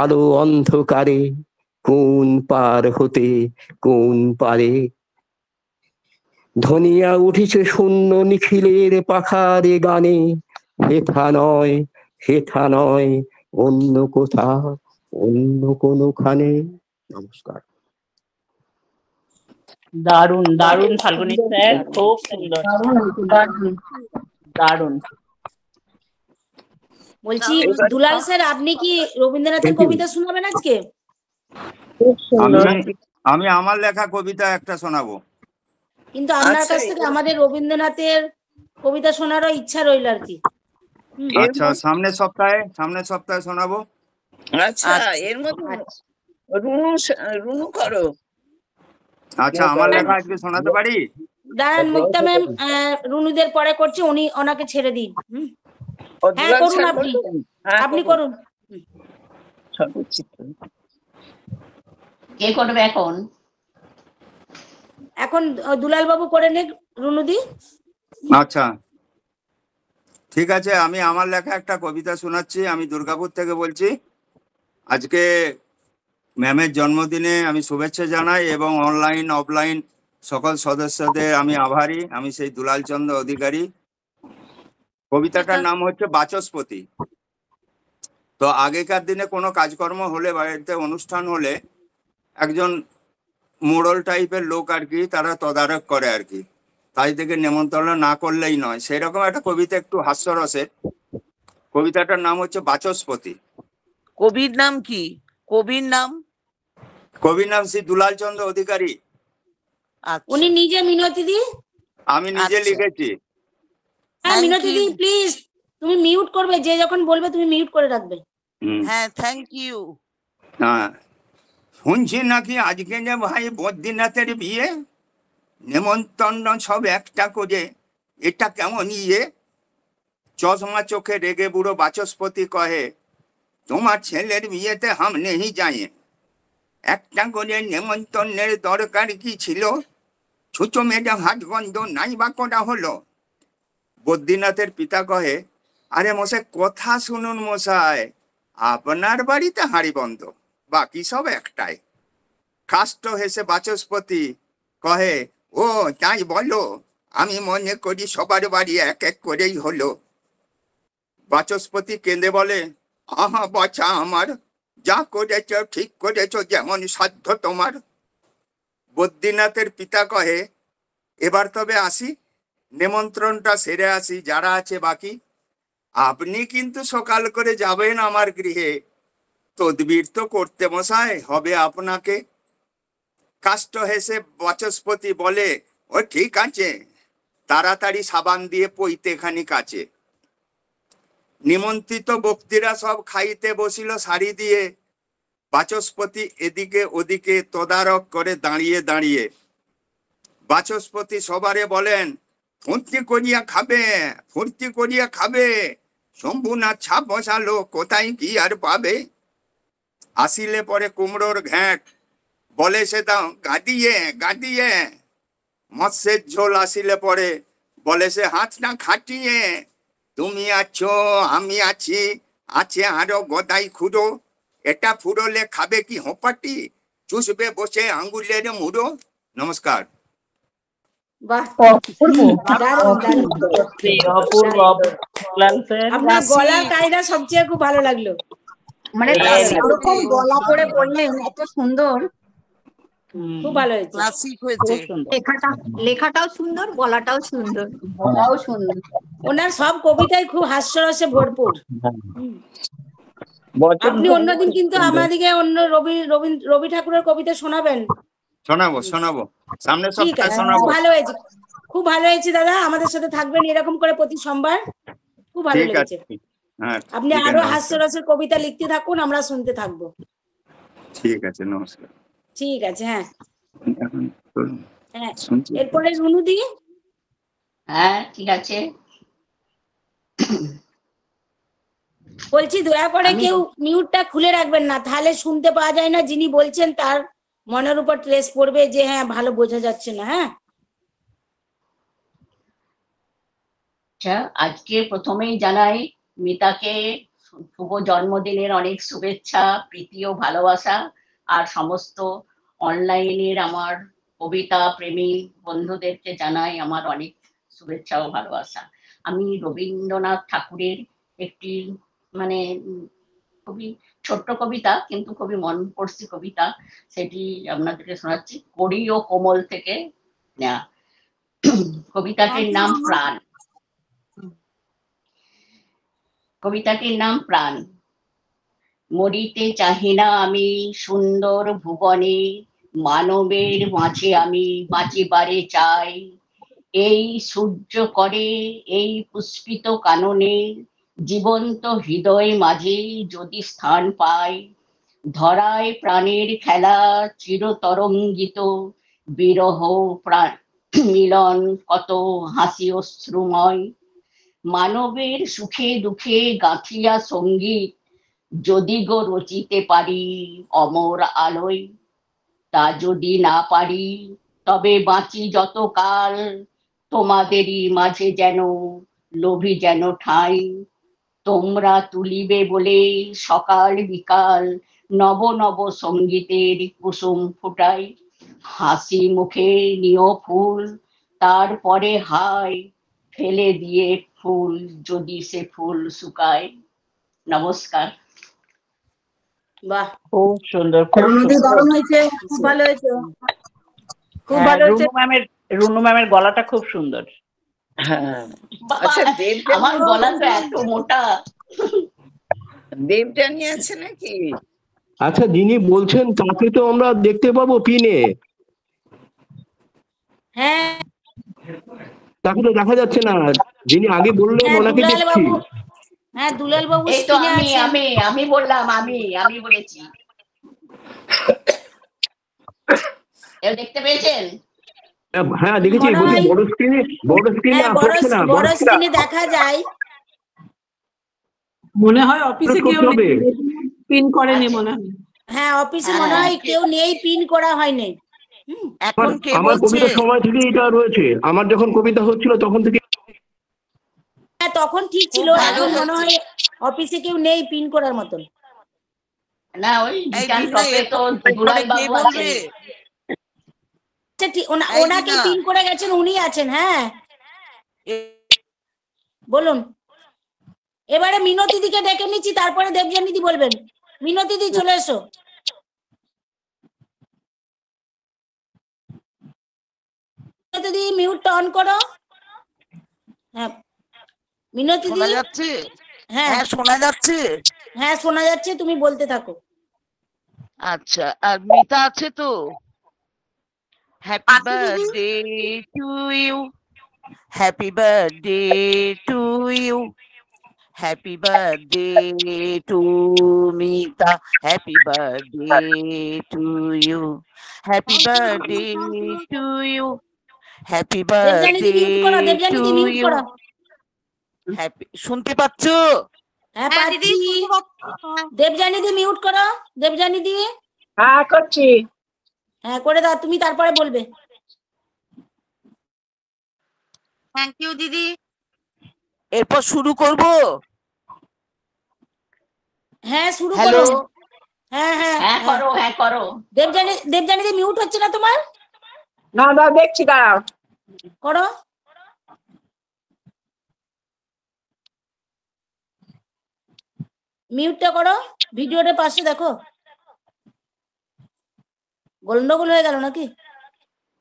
আলো অন্ধকারে, কোন পার হতে কোন পারে। ধনিয়া উঠিছে শূন্য নিখিলের পাখারে গানে, হেথা নয় হেথা নয় অন্য কোথা অন্য কোনোখানে। নমস্কার। দারুণ দারুণ ফাল্গুনী স্যার, খুব সুন্দর, দারুণ। বলছি দুলাল স্যার আপনি কি রবীন্দ্রনাথের কবিতা শোনাবেন আজকে? খুব সুন্দর। আমি আমার লেখা কবিতা একটা শোনাবো। কিন্তু আপনার আচ্ছা, কাছ থেকে আমাদের রবীন্দ্রনাথের কবিতা শোনারও ইচ্ছা রইল আর কি। আচ্ছা, সামনের সপ্তাহে শোনাবো। আচ্ছা, এর মধ্যে রুনু করো। আচ্ছা, আমার লেখা আজকে শোনাতে পারি? দাঁড়ান, মুক্তা ম্যাম রুনুদের পরে করছি, ওনাকে ছেড়ে দিন। হ্যাঁ করুন, আপনি করুন। কে করবে এখন? এখন দুলাল বাবু করে নিক, রুনুদি। আচ্ছা ঠিক আছে, আমি আমার লেখা একটা কবিতা শোনাচ্ছি। আমি দুর্গাপুর থেকে বলছি। আজকে ম্যামের জন্মদিনে আমি শুভেচ্ছা জানাই এবং অনলাইন অফলাইন সকল সদস্যদের আমি আভারী। আমি সেই দুলাল চন্দ্র অধিকারী। কবিতাটার নাম হচ্ছে বাচস্পতি। তো আগেকার দিনে কোনো কাজকর্ম হলে, বাড়িতে অনুষ্ঠান হলে, একজন মোড়ল টাইপের লোক আর কি, তারা তদারক করে আর কি। তাই থেকে নেমন্তন্ন না করলেই নয়, সেরকম একটা কবিতা, একটু হাস্যরসের। কবিতাটার নাম হচ্ছে বাচস্পতি। কবির নাম কি? কবির নাম শ্রী দুলাল চন্দ্র অধিকারী। উনি নিজে মিনতি দি, আমি নিজে লিখেছি। হ্যাঁ মিনতি দি প্লিজ তুমি মিউট করবে, যে যখন বলবে তুমি মিউট করে রাখবে। হ্যাঁ, থ্যাংক ইউ। হ্যাঁ, শুনছি নাকি আজকে যে ভাই বদ্রীনাথের বিয়ে, নেমন্তন্ন সব একটা করে, এটা কেমন ইয়ে? চশমা চোখে রেগে বুড়ো বাচস্পতি কহে, তোমার ছেলের বিয়েতে হাম নেই যায়, একটা করে নেমন্তন্নের দরকার কি ছিল? ছুঁচো মেজা হাত গন্ধ নাই বা করা হলো। বদ্রীনাথের পিতা কহে, আরে মশাই কথা শুনুন মশাই, আপনার বাড়িতে হাঁড়ি বন্ধ, বাকি সব একটাই। কাষ্ট হেসে বাচস্পতি কহে, ও তাই বলো, আমি মনে করি সবার বাড়ি এক এক করেই হলো। বাচস্পতি কেঁদে বলে, আহা বাছা আমার, যা করেছ ঠিক করেছ, যেমন সাধ্য তোমার। বদ্রীনাথের পিতা কহে, এবার তবে আসি, নেমন্ত্রণটা সেরে আসি, যারা আছে বাকি। আপনি কিন্তু সকাল করে যাবেন আমার গৃহে, তদবির তো করতে মশাই হবে আপনাকে। কাষ্ট হেসে বাচস্পতি বলে, ও ঠিক আছে, তাড়াতাড়ি সাবান দিয়ে পৈতেখানি কাছে। নিমন্ত্রিত বক্তিরা সব খাইতে বসিল সারি দিয়ে। বাচস্পতি এদিকে ওদিকে তদারক করে দাঁড়িয়ে দাঁড়িয়ে। বাচস্পতি সবারে বলেন, ফুর্তি করিয়া খাবে, ফুর্তি করিয়া খাবে, শম্ভুনাথ ছাপ বসালো, কোথায় কি আর পাবে? আসিলে পরে কুমড়োর ঘ্যাঁট, বলে সে দাও গাদিয়ে গাদিয়ে। মৎস্যের ঝোল আসিলে পরে, বলে সে হাতটা খাটিয়ে। তুমি আছো, আমি আছি, আছে আরো গদাই খুঁড়ো, এটা ফুরোলে খাবে কি হোপাটি, চুষবে বসে আঙ্গুলের মুড়ো। নমস্কার। আপনার গলার কায়দা সবচেয়ে খুব ভালো লাগলো, মানে এরকম গলা করে বললেন, এত সুন্দর, খুব ভালো হয়েছে, ক্লাসিক হয়েছে। লেখাটাও সুন্দর, গলাটাও সুন্দর, গলাও সুন্দর। ওনার সব কবিতাই খুব হাস্যরসে ভরপুর। আপনি অন্যদিন কিন্তু আমাদেরকে অন্য রবি ঠাকুরের কবিতা শোনাবেন। শোনাবো সামনের ঠিক সপ্তাহে আছে, শোনাবো। ভালো হয়েছে, খুব ভালো হয়েছে দাদা, আমাদের সাথে থাকবেন এরকম করে প্রতি সোমবার, খুব ভালো ঠিক লেগেছে। আছে, হ্যাঁ আপনি আরো হাস্যরসের কবিতা লিখতে থাকুন, আমরা শুনতে থাকবো। ঠিক আছে, নমস্কার। ঠিক আছে, হ্যাঁ হ্যাঁ, শুনছি। এরপরে রুনু দি। হ্যাঁ ঠিক আছে, বলছি দয়া করে কেউ মিউটটা খুলে রাখবেন না, তাহলে শুনতে পাওয়া যায় না, যিনি বলছেন তার মনের উপর ট্রেস পড়বে যে হ্যাঁ ভালো বোঝা যাচ্ছে না। হ্যাঁ আচ্ছা, আজকে প্রথমেই জানাই মিতাকে শুভ জন্মদিনের অনেক শুভেচ্ছা, প্রীতি ও ভালোবাসা, আর সমস্ত অনলাইনের আমার কবিতা প্রেমী বন্ধুদেরকে জানাই আমার অনেক শুভেচ্ছা ও ভালোবাসা। আমি রবীন্দ্রনাথ ঠাকুরের একটি মানে খুবই ছোট্ট কবিতা, কিন্তু খুবই মন পড়ছি কবিতা, সেটি আপনাদেরকে শোনাচ্ছি। কড়ি ও কোমল থেকে নেওয়া। কবিতাটির নাম প্রাণ। কবিতাটির নাম প্রাণ। মরিতে চাহি না আমি সুন্দর ভুবনে, মানবের মাঝে আমি বাঁচিবারে চাই। এই সূর্য করে এই পুষ্পিত কাননে, জীবন্ত হৃদয় মাঝে যদি স্থান পাই, ধরায় প্রাণের খেলা চিরতরঙ্গিত, বিরহ প্রাণ মিলন কত হাসি অশ্রুময়। মানবের সুখে দুঃখে গাঁথিয়া সঙ্গীত, যদি গো রচিতে পারি অমর আলোয়। তা যদি না পারি তবে বাঁচি যত কাল, তোমাদেরই মাঝে যেন লোভী যেন ঠাঁই। তোমরা তুলিবে বলে সকাল বিকাল, নব নব সঙ্গীতের কুসুম ফুটাই। হাসি মুখে নিও ফুল, তারপরে হায় ফেলে দিয়ে ফুল যদি সে ফুল শুকায়। নমস্কার। বাহ, খুব সুন্দর, খুব রুনুদি সুন্দর। দারুণ হয়েছে, খুব ভালো হয়েছে, খুব হ্যাঁ, ভালো হয়েছে। রুনু ম্যামের গলাটা খুব সুন্দর। হ্যাঁ বাবা, আচ্ছা আমার গলা তো এত মোটা। দেবযানী আছে নাকি? আচ্ছা, যিনি বলছেন তাকে তো আমরা দেখতে পাবো পিনে, হ্যাঁ তাকে তো দেখা যাচ্ছে না। যিনি আগে বললেন হ্যাঁ, ওনাকে দুলাল দেখছি। বাবু, হ্যাঁ দুলাল বাবু এই তো স্ক্রিনে আমি আছেন। আমি আমি বললাম, আমি বলেছি। এও দেখতে পেয়েছেন? হ্যাঁ দেখেছি, মনে বলছি হয় বড় স্ক্রিনে হ্যাঁ পড়ছে না, বড় স্ক্রিনে দেখা যায়। মনে হয় অফিসে করতে কেউ হবে। পিন করেনি মনে হয়। হ্যাঁ অফিসে মনে হয় কেউ নেই, পিন করা হয়নি। এখন কে আমার বলছে? কবিতার সময় থেকে এটা রয়েছে, আমার যখন কবিতা হচ্ছিল তখন থেকে। হ্যাঁ তখন ঠিক ছিল, খুব ভালো এখন মনে হয়েছে। হয় অফিসে কেউ নেই পিন করার মতন। না, ওই এই বিকাশ দিদা, টপে তো এরপরে দুলাল কে বাবু বলবে? আছেন। আচ্ছা, এই ওনাকে দিদা, পিন করে গেছেন, উনি আছেন। হ্যাঁ এ- বলুন। এবারে মিনতি দিকে ডেকে নিচ্ছি, তারপরে দেবযানী দি বলবেন। মিনতি দি চলে এসো। মিনতি দি মিউটটা অন করো। হ্যাঁ মিনতি দি। শোনা যাচ্ছে? হ্যাঁ হ্যাঁ শোনা যাচ্ছে। হ্যাঁ শোনা যাচ্ছে, তুমি বলতে থাকো। আচ্ছা, আর মিতা আছে তো? হ্যাপি আছি দিদি। Birthday to you, happy birthday to you, happy birthday to Mita, happy birthday to you, happy birthday to you, happy Debjani দি বার্থডে মিউট করো, দেবযানী টু দি মিউট ইউ। করো। হ্যাপি, শুনতে পাচ্ছো? হ্যাঁ হ্যাঁ দিদি পাচ্ছি। শুনতে পাচ্ছি। হ্যাঁ। দেবযানী দি মিউট করো, দেবযানী দি। হ্যাঁ করছি। হ্যাঁ করে দাও, তুমি তারপরে বলবে। থ্যাংক ইউ দিদি। এরপর শুরু করব। হ্যাঁ শুরু হ্যালো, করো। হ্যাঁ হ্যাঁ হ্যাঁ হ্যাঁ করো, হ্যাঁ করো। দেবযানী দি মিউট হচ্ছে না তোমার? না দেখছি, দাঁড়াও। করো। মিউটটা করো, ভিডিওটা পাশে দেখো। গন্ডগোল হয়ে গেল নাকি?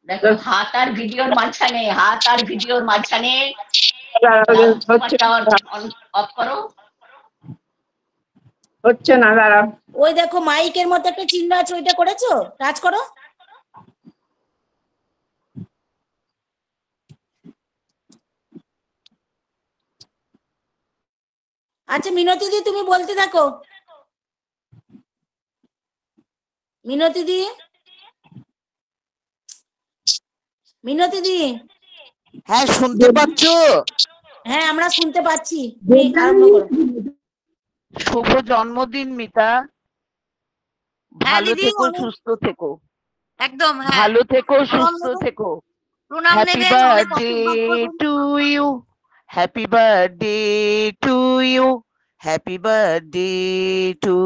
দেখো, হাত আর ভিডিওর মাঝখানে হচ্ছে অফ করো। হচ্ছে না, দাঁড়াও। ওই দেখো মাইকের মতো একটা চিহ্ন আছে, ওইটা করেছো? টাচ করো। আচ্ছা মিনতি দি তুমি বলতে থাকো। মিনতি দি, মিনতি দি। হ্যাঁ শুনতে পাচ্ছো? হ্যাঁ আমরা শুনতে পাচ্ছি, তুমি আরম্ভ করো। শুভ জন্মদিন মিতা, হ্যাঁ ভালো দিদি, থেকো, অনেক সুস্থ থেকো, একদম। হ্যাঁ ভালো থেকো, প্রণাম সুস্থ নেবেন, থেকো। প্রণাম হ্যাপি নেবেন, অনেক বার্থডে আশীর্বাদ করবেন। To you, happy birthday to you, happy birthday to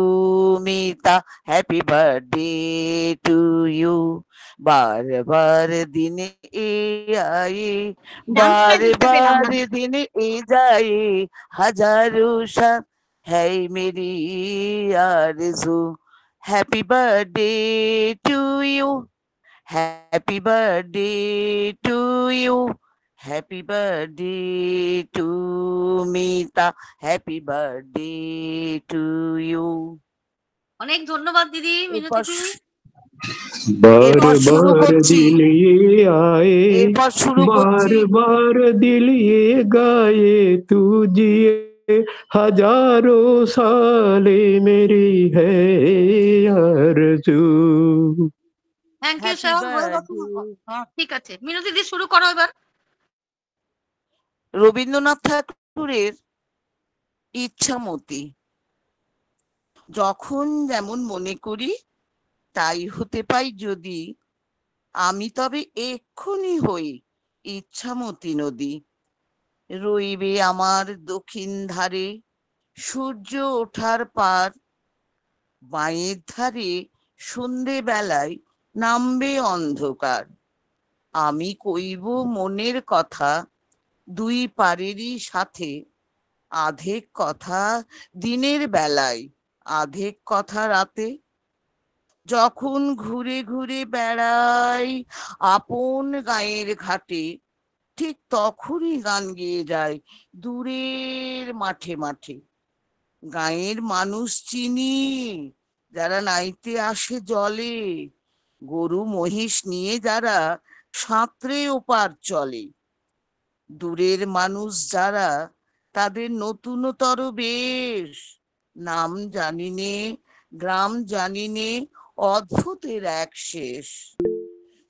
Mita, happy birthday to you. बार बार दिन ए आए, बार बार दिन ए जाए, हजारों सा है मेरी आरज़ू। Happy birthday to you, happy birthday to you, happy birthday to Mita, happy birthday to you. অনেক ধন্যবাদ দিদি, মিনতি এরপর দিদি। बार এরপর শুরু बार করছি दिल ये आए এরপর শুরু बार করছি बार दिल ये गाए तू जिए हजारों साले मेरी है आरज़ू। থ্যাংক ইউ হ্যাপি স্যার, হয়ে গেছে। বার্থডে হ্যাঁ ঠিক আছে, মিনতি দিদি শুরু করো এবার। রবীন্দ্রনাথ ঠাকুরের ইচ্ছামতি। যখন যেমন মনে করি তাই হতে পাই যদি, আমি তবে এক্ষুনি হই ইচ্ছামতি নদী। রইবে আমার দক্ষিণ ধারে সূর্য ওঠার পার, বাঁয়ের ধারে সন্ধে বেলায় নামবে অন্ধকার। আমি কইব মনের কথা দুই পারেরই সাথে, আধেক কথা দিনের বেলায় আধেক কথা রাতে। যখন ঘুরে ঘুরে বেড়াই আপন গায়ের ঘাটে, ঠিক তখনই গান গেয়ে যায় দূরের মাঠে মাঠে। গায়ের মানুষ চিনি যারা নাইতে আসে জলে, গরু মহিষ নিয়ে যারা সাঁতরে ওপার চলে। দূরের মানুষ যারা তাদের নতুনতর বেশ, নাম জানিনে গ্রাম জানিনে অদ্ভুতের এক শেষ।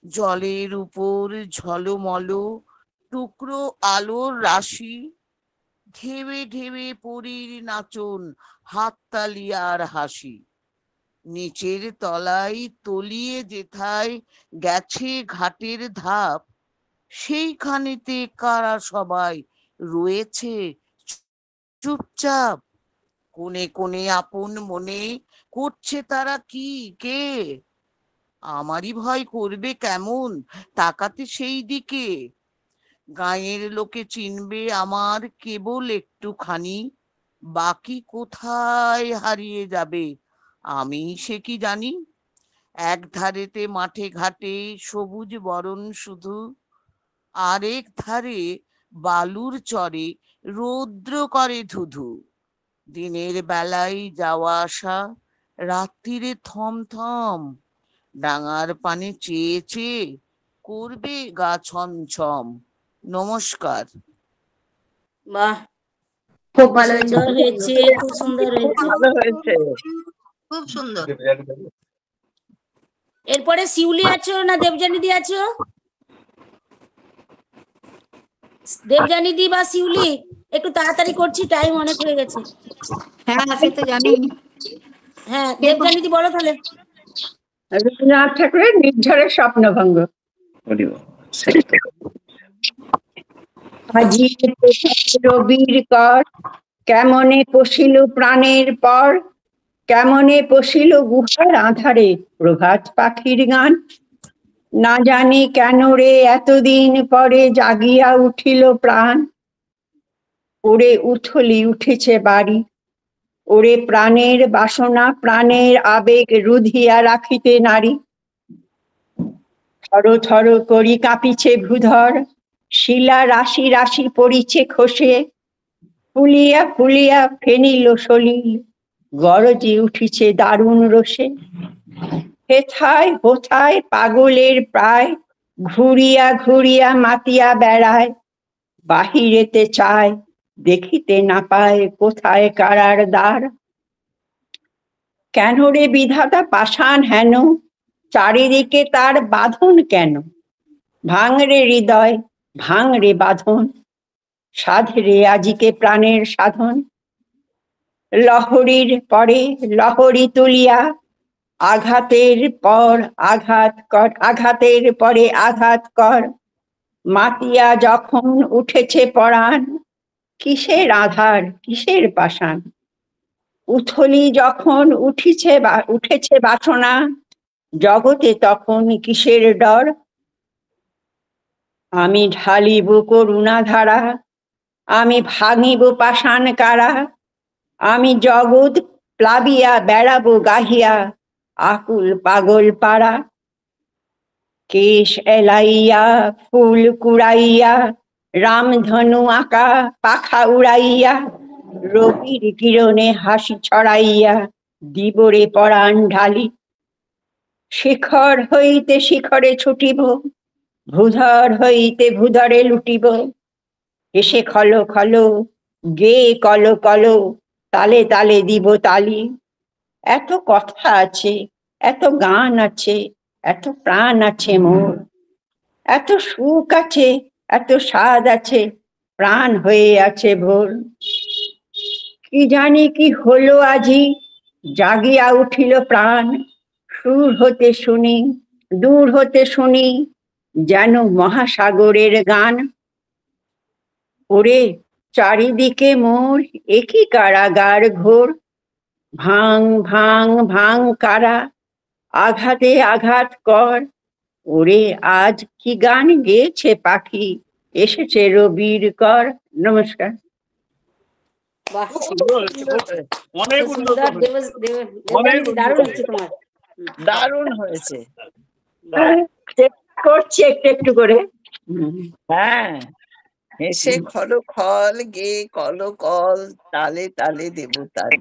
জলের উপর ঝলমল টুকরো আলোর রাশি, ঢেবে ঢেবে পরীর নাচন হাততালি আর হাসি। নিচের তলায় তলিয়ে যেথায় গেছে ঘাটের ধাপ, সেইখানেতে কারা সবাই রয়েছে চুপচাপ। কোণে কোণে আপন মনে করছে তারা কি কে, আমারই ভয় করবে কেমন তাকাতে সেই দিকে। গাঁয়ের লোকে চিনবে আমার কেবল একটুখানি, বাকি কোথায় হারিয়ে যাবে আমি সে কি জানি। এক ধারেতে মাঠে ঘাটে সবুজ বরণ শুধু, আরেক ধারে বালুর চরে রৌদ্র করে ধুধু। দিনের বেলায় যাওয়া আসা, রাত্রিরে থমথম, ডাঙার পানে চেয়ে চেয়ে করবে গা ছমছম। নমস্কার। বাহ, খুব খুব ভালো হয়েছে। সুন্দর হয়েছে, খুব সুন্দর হয়েছে। ভালো হয়েছে। খুব সুন্দর। এরপরে শিউলি আছো না দেবজানিদি আছো? দেবজানিদি বা শিউলি, একটু তাড়াতাড়ি করছি, টাইম অনেক হয়ে গেছে। হ্যাঁ সে তো জানি। হ্যাঁ দেবজানিদি বলো তাহলে। রবীন্দ্রনাথ ঠাকুরের নির্ঝরের স্বপ্নভঙ্গ। আজি রবির কর, কেমনে পশিল প্রাণের পর, কেমনে পশিল গুহার আধারে প্রভাত পাখির গান। না জানি কেন রে এতদিন পরে জাগিয়া উঠিল প্রাণ, ওরে উথলি উঠেছে বাড়ি, ওরে প্রাণের বাসনা প্রাণের আবেগ রুধিয়া রাখিতে নারী। থর থর করি কাঁপিছে ভূধর, শিলা রাশি রাশি পড়িছে খসে, ফুলিয়া ফুলিয়া ফেনিল সলিল, গরজে উঠিছে দারুণ রোষে। হেথায় হোথায় পাগলের প্রায়, ঘুরিয়া ঘুরিয়া মাতিয়া বেড়ায়, বাহিরেতে চায় দেখিতে না পায় কোথায় কারার দ্বার। কেন রে বিধাতা পাষাণ হেন, চারিদিকে তার বাঁধন কেন? ভাঙরে হৃদয় ভাঙরে বাঁধন, সাধরে আজিকে প্রাণের সাধন। লহরীর পরে লহরী তুলিয়া, আঘাতের পর আঘাত কর, আঘাতের পরে আঘাত কর। মাতিয়া যখন উঠেছে পরাণ, কিসের আধার কিসের পাষাণ। উথলি যখন উঠেছে বাসনা, জগতে তখন কিসের ডর। আমি ঢালিব করুণা ধারা, আমি ভাঙিব পাষাণ কারা। আমি জগৎ প্লাবিয়া বেড়াবো গাহিয়া, আকুল পাগল পাড়া। কেশ এলাইয়া ফুল কুড়াইয়া, রামধনু আঁকা পাখা উড়াইয়া, রবির কিরণে হাসি ছড়াইয়া দিবরে পরাণ ঢালি। শিখর হইতে শিখরে ছুটিব, ভূধর হইতে ভূধরে লুটিব। এসে খলো খলো গে কলো কলো, তালে তালে দিব তালি। এত কথা আছে, এত গান আছে, এত প্রাণ আছে মোর। এত সুখ আছে, এত স্বাদ আছে, প্রাণ হয়ে আছে ভোর। কি জানি কি হলো আজি, জাগিয়া উঠিল প্রাণ। সুর হতে শুনি, দূর হতে শুনি, যেন মহাসাগরের গান। ওরে চারিদিকে মোর একই কারাগার ঘোর। ভাঙ ভাঙ ভাঙ কারা, আঘাতে আঘাত কর। ওরে আজ কি গান গেয়েছে পাখি, এসেছে রবির কর। নমস্কার। বাহ, অনেক খুব উন্নত সুন্দর। হয়েছে, দেবযানীদি, দারুণ হচ্ছে তোমার। দারুণ হয়েছে। চেষ্টা করছি একটু একটু করে। হ্যাঁ, হেসে খলো খল গে কলো কল, তালে তালে দেব তালি।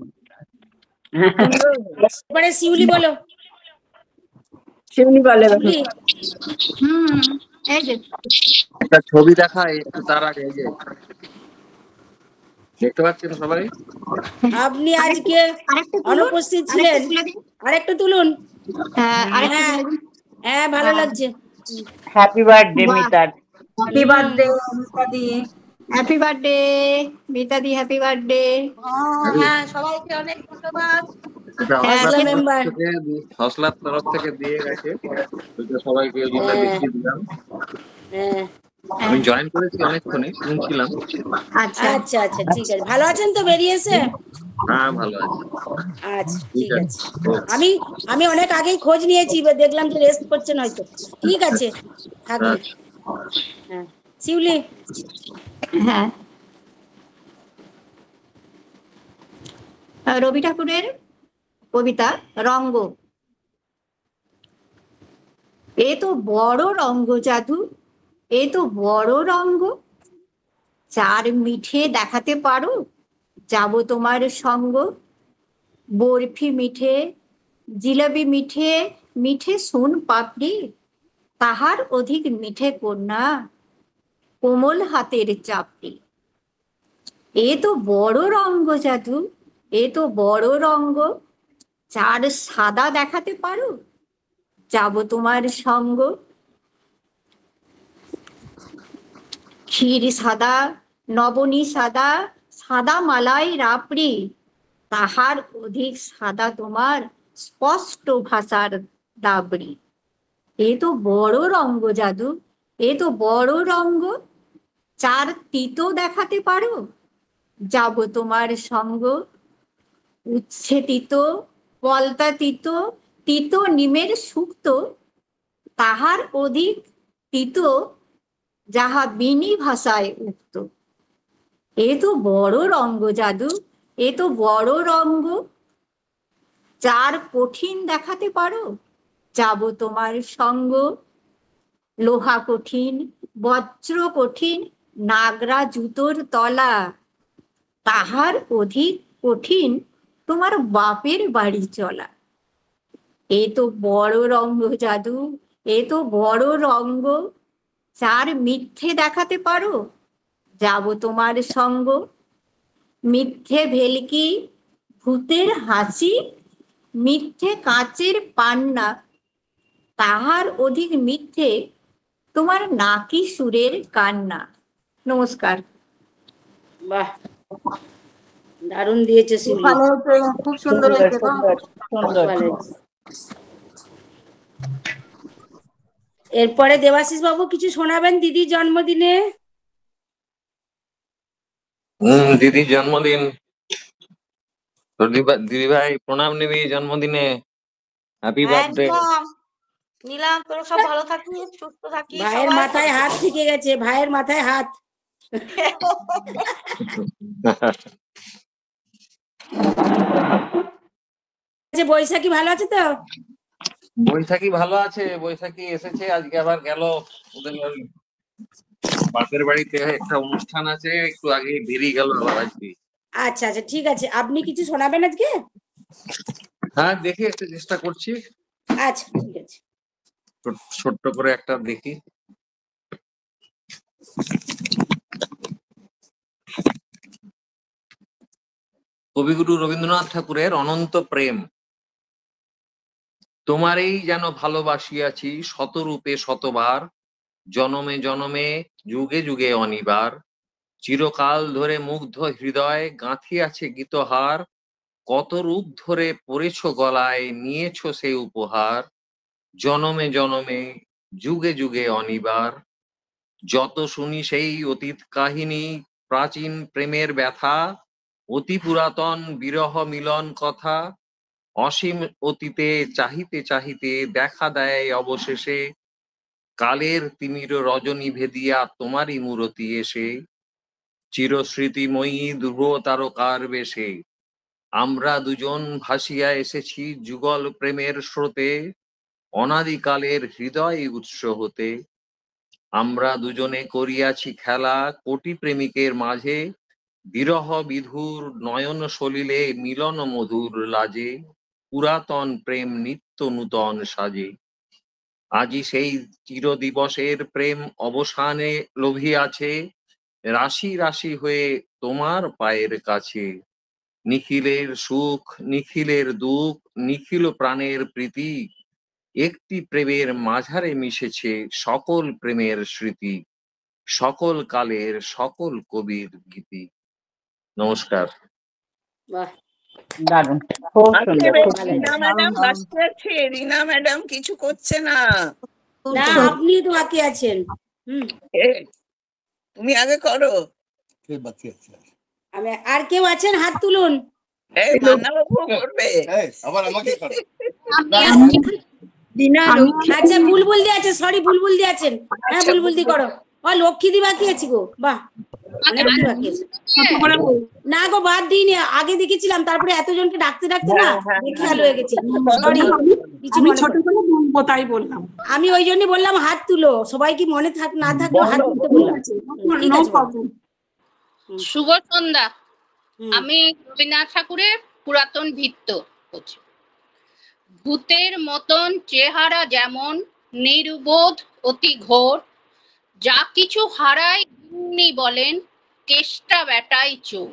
সুন্দর হয়েছে। এবারে শিউলি বলো। শিউলি বলে। শিউলি, এই যে একটা ছবি দেখায় একটু তার আগে, এই যে দেখতে পাচ্ছেন সবাই? আপনি আজকে অনুপস্থিত ছিলেন, আরেকটু তুলুন। হ্যাঁ হ্যাঁ, ভালো লাগছে। হ্যাপি বার্থডে মিতার। হ্যাপি বার্থডে মিতাদি, হ্যাপি বার্থডে মিতাদি, হ্যাপি বার্থডে। হ্যাঁ, সবাইকে অনেক ধন্যবাদ। এটা হসলা মেম্বার। হসলার তরফ থেকে দিয়ে গেছে, ওইটা সবাইকে ওই জন্য দেখিয়ে দিলাম। হ্যাঁ, আমি জয়েন করেছি অনেকক্ষণই, শুনছিলাম। আচ্ছা আচ্ছা আচ্ছা, ঠিক আছে। ভালো আছেন তো বেরিয়েছে? হ্যাঁ ভালো আছি। আচ্ছা ঠিক আছে। আমি আমি অনেক আগেই খোঁজ নিয়েছি, দেখলাম যে রেস্ট করছেন হয়তো। ঠিক আছে, থাকুন। হ্যাঁ, শিউলি। হ্যাঁ, রবি ঠাকুরের কবিতা রঙ্গ। এ তো বড় রঙ্গ জাদু, এ তো বড় রঙ্গ। চার মিঠে দেখাতে পারো, যাব তোমার সঙ্গ। বরফি মিঠে, জিলাপি মিঠে, মিঠে সোন পাপড়ি। তাহার অধিক মিঠে কন্যা, কোমল হাতের চাপড়ি। এ তো বড় রঙ্গ জাদু, এ তো বড় রঙ্গ। চার সাদা দেখাতে পারো, যাব তোমার সঙ্গ। ক্ষীর সাদা, নবনী সাদা, সাদা মালাই রাপড়ি। তাহার অধিক সাদা তোমার, স্পষ্ট ভাষার দাবড়ি। এ তো বড় রঙ্গ জাদু, এ তো বড় রঙ্গ। চার তিতো দেখাতে পারো, যাব তোমার সঙ্গ। উচ্ছে তিতো, পলতা তিতো, তিতো নিমের শুক্তো। তাহার অধিক তিতো, যাহা বিনি ভাষায় উক্ত। এ তো বড় রঙ্গ জাদু, এ তো বড় রঙ্গ। চার কঠিন দেখাতে পারো, যাব তোমার সঙ্গ। লোহা কঠিন, বজ্র কঠিন, নাগরা জুতোর তলা। তাহার অধিক কঠিন, তোমার বাপের বাড়ি চলা। এ তো বড় রঙ্গ জাদু, এ তো বড় রঙ্গ। চার মিথ্যে দেখাতে পারো, যাব তোমার সঙ্গ। মিথ্যে ভেলকি, ভূতের হাসি, মিথ্যে কাচের পান্না। তাহার অধিক মিথ্যে, তোমার নাকি সুরের কান্না। নমস্কার। বাহ, দারুণ দিয়েছে শিউলি। ভালো হয়েছে, খুব সুন্দর হয়েছে। ভালো হয়েছে। এরপরে দেবাশিস বাবু কিছু শোনাবেন দিদির জন্মদিনে। দিদির জন্মদিন, তো দিদি ভাই প্রণাম নিবি জন্মদিনে। Happy birthday. একদম নিলাম, তোরা সব ভালো থাকিস, সুস্থ থাকিস। ভাইয়ের মাথায় হাত থেকে গেছে, ভাইয়ের মাথায় হাত। বৈশাখী ভালো আছে তো? বৈশাখী ভালো আছে, বৈশাখী এসেছে, আজকে আবার গেল ওদের ওই বাপের বাড়িতে একটা অনুষ্ঠান আছে, একটু আগে বেরিয়ে গেল আবার আজকে। আচ্ছা আচ্ছা, ঠিক আছে। আপনি কিছু শোনাবেন আজকে? হ্যাঁ দেখি একটু চেষ্টা করছি, আচ্ছা ঠিক আছে। ছোট্ট করে একটা দেখি। কবিগুরু রবীন্দ্রনাথ ঠাকুরের অনন্ত প্রেম। তোমারেই যেন ভালোবাসিয়াছি শতরূপে শতবার, জনমে জনমে যুগে যুগে অনিবার, চিরকাল ধরে মুগ্ধ হৃদয় গাঁথিয়াছে গীতহার, কত রূপ ধরে পড়েছ গলায় নিয়েছ সে উপহার, জনমে জনমে যুগে যুগে অনিবার। যত শুনি সেই অতীত কাহিনী, প্রাচীন প্রেমের ব্যথা, অতি পুরাতন বিরহ মিলন কথা, অসীম অতীতে চাহিতে চাহিতে দেখা দেয় অবশেষে, কালের তিমির রজনী ভেদিয়া তোমারই মূরতি এসে, চিরস্মৃতিময়ী ধ্রুব তারকার বেশে, আমরা দুজন ভাসিয়া এসেছি যুগল প্রেমের স্রোতে, অনাদিকালের হৃদয় উৎস হতে। আমরা দুজনে করিয়াছি খেলা কোটি প্রেমিকের মাঝে, বিরহ বিধুর নয়ন সলিলে মিলন মধুর লাজে, পুরাতন প্রেম নিত্য নূতন সাজে। আজি সেই চিরদিবসের প্রেম অবসানে লোভিয়াছে, রাশি রাশি হয়ে তোমার পায়ের কাছে, নিখিলের সুখ নিখিলের দুঃখ নিখিল প্রাণের প্রীতি, একটি প্রেমের মাঝারে মিশেছে সকল প্রেমের স্মৃতি, সকল কালের সকল কবির গীতি। নমস্কার। বাহ, দারুণ, খুব সুন্দর, খুব রীনা সুন্দর। ম্যাডাম বাকি আছে, রীনা ম্যাডাম কিছু করছে না। না আপনি তো বাকি আছেন। এ, তুমি আগে করো। আমি আর কেউ আছেন হাত তুলুন। এই মান্নাবাবু করবে। আবার আমাকে করো। আচ্ছা বুলবুল দি আছে, সরি বুলবুল দি আছেন। হ্যাঁ বুলবুল দি করো। ও লক্ষ্মী দি বাকি আছে গো, বাহ অনেকটা বাকি আছে। না গো বাদ দিইনি, আগে দেখেছিলাম, তারপরে এতজনকে ডাকতে ডাকতে না খেয়াল হয়ে গেছে, সরি। আমি ছোট করে বলবো তাই বললাম। আমি ওই জন্য বললাম হাত তুলো, সবাই কি মনে থাক না থাকলেও হাত তুলতে বললাম। ঠিক আছে শুভ সন্ধ্যা। আমি রবীন্দ্রনাথ ঠাকুরের পুরাতন ভিত্ত করছি। ভূতের মতন চেহারা যেমন, নির্বোধ অতি ঘোর, যা কিছু হারায় গিন্নি বলেন, কেষ্টা বেটাই চোর।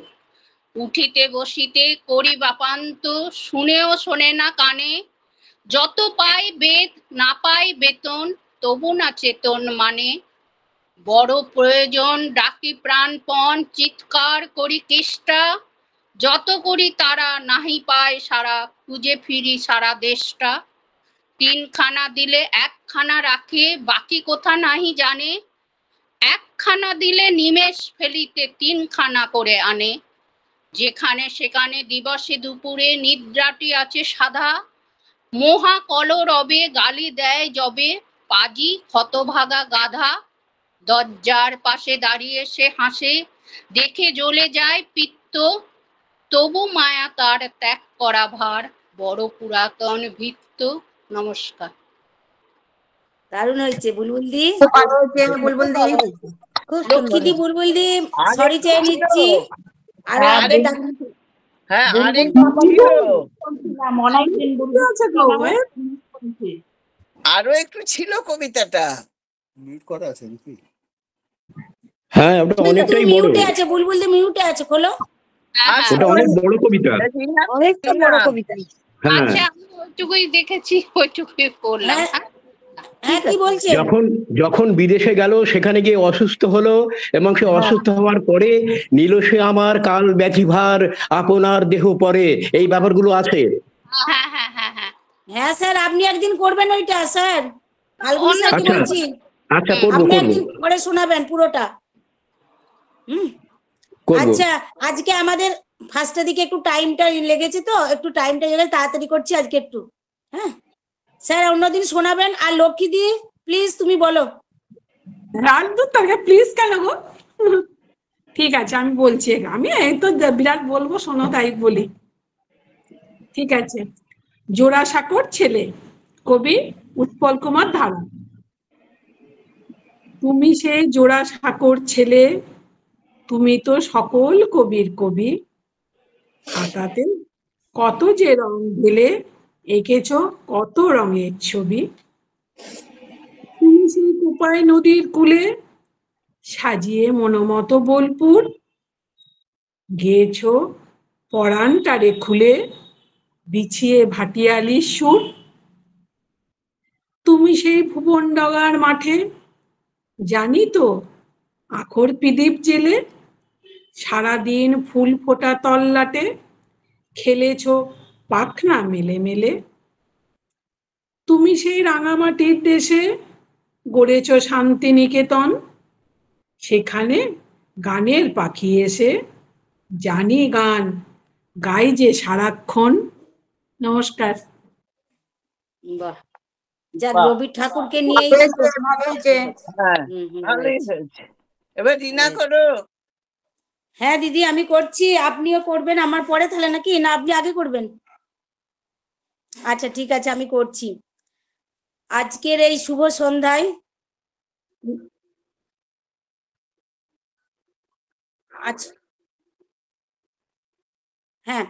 উঠিতে বসিতে করি বাপান্ত, শুনেও শোনে না কানে, যত পায় বেদ না পায় বেতন, তবু না চেতন মানে। বড় প্রয়োজন ডাকি প্রাণপণ, চিৎকার করি কেষ্টা, যত করি তারা নাহি পায় সারা, খুঁজে ফিরি সারা দেশটা। তিনখানা দিলে একখানা রাখে, বাকি কোথা নাহি জানে, একখানা দিলে নিমেষ ফেলিতে তিনখানা করে আনে। যেখানে সেখানে দিবসে দুপুরে নিদ্রাটি আছে সাধা, মহা কলরবে গালি দেয় যবে, পাজি ক্ষতভাগা গাধা। দরজার পাশে দাঁড়িয়ে সে হাসে, দেখে জ্বলে যায় পিত্ত, তবু মায়া তার ত্যাগ করা ভার, বড় পুরাতন ভিত্ত। নমস্কার। দারুণ হয়েছে বুলবুল দি, ভালো হয়েছে বুলবুল দি, খুব লক্ষ্মী দি, বুলবুল দি সরি চেয়ে নিচ্ছি। আর হ্যাঁ আরো একটু ছিল কবিতাটা। মিউট করা আছে নাকি? হ্যাঁ ওটা অনেকটাই বড়। মিউটে আছে বুলবুল দি, মিউটে আছে, খোলো। ওটা অনেক বড় কবিতা, অনেকটা বড় কবিতা। হ্যাঁ আচ্ছা আমি ওইটুকুই দেখেছি, ওইটুকুই করলাম। হ্যাঁ কি বলছে? যখন যখন বিদেশে গেল সেখানে গিয়ে অসুস্থ হলো, এবং সে অসুস্থ হওয়ার পরে নিল সে আমার কাল ব্যাধিভার, আপনার দেহ পরে, এই ব্যাপারগুলো আছে। হ্যাঁ স্যার আপনি একদিন করবেন ওইটা স্যার, ফাল্গুনি স্যারকে বলছি। আচ্ছা করবো আপনি করবো একদিন করে শোনাবেন পুরোটা। আচ্ছা আজকে আমাদের ফার্স্টের দিকে একটু টাইমটা লেগেছে, তো একটু টাইমটা গেলে তাড়াতাড়ি করছি আজকে একটু। হ্যাঁ স্যার অন্যদিন শোনাবেন। আর লক্ষ্মী দি প্লিজ তুমি বলো। রাজদূত তাকে প্লিজ কেন গো? ঠিক আছে আমি বলছি, আমি এই তো বিরাট বলবো, শোনো তাই বলি। ঠিক আছে। জোড়াসাঁকোর ছেলে, কবি উৎপল কুমার ধারা। তুমি সেই জোড়াসাঁকোর ছেলে, তুমি তো সকল কবির কবি, খাতাতে কত যে রং ঢেলে এঁকেছ কত রঙের ছবি। তুমি সেই কোপায় নদীর কূলে সাজিয়ে মনোমত বোলপুর, গেয়েছ পরাণটারে খুলে বিছিয়ে ভাটিয়ালির সুর। তুমি সেই ভুবন ডগার মাঠে জানি তো আখর প্রদীপ জেলে সারাদিন ফুল ফোটা তল্লাটে খেলেছ পাখনা মেলে মেলে। তুমি সেই রাঙামাটির দেশে গড়েছ শান্তিনিকেতন, সেখানে গানের পাখি এসে জানি গান গাই যে সারাক্ষণ। নমস্কার। বাহ, যাক বাহ, রবি ঠাকুরকে নিয়েই হয়েছে, ভালো হয়েছে। হ্যাঁ, ভালোই হয়েছে। হয়েছে। এবার রিনা হয়েছে। করো। হ্যাঁ দিদি আমি করছি, আপনিও করবেন আমার পরে তাহলে নাকি, না আপনি আগে করবেন? আচ্ছা ঠিক আছে আমি করছি। আজকের এই শুভ সন্ধ্যায় আচ্ছা হ্যাঁ,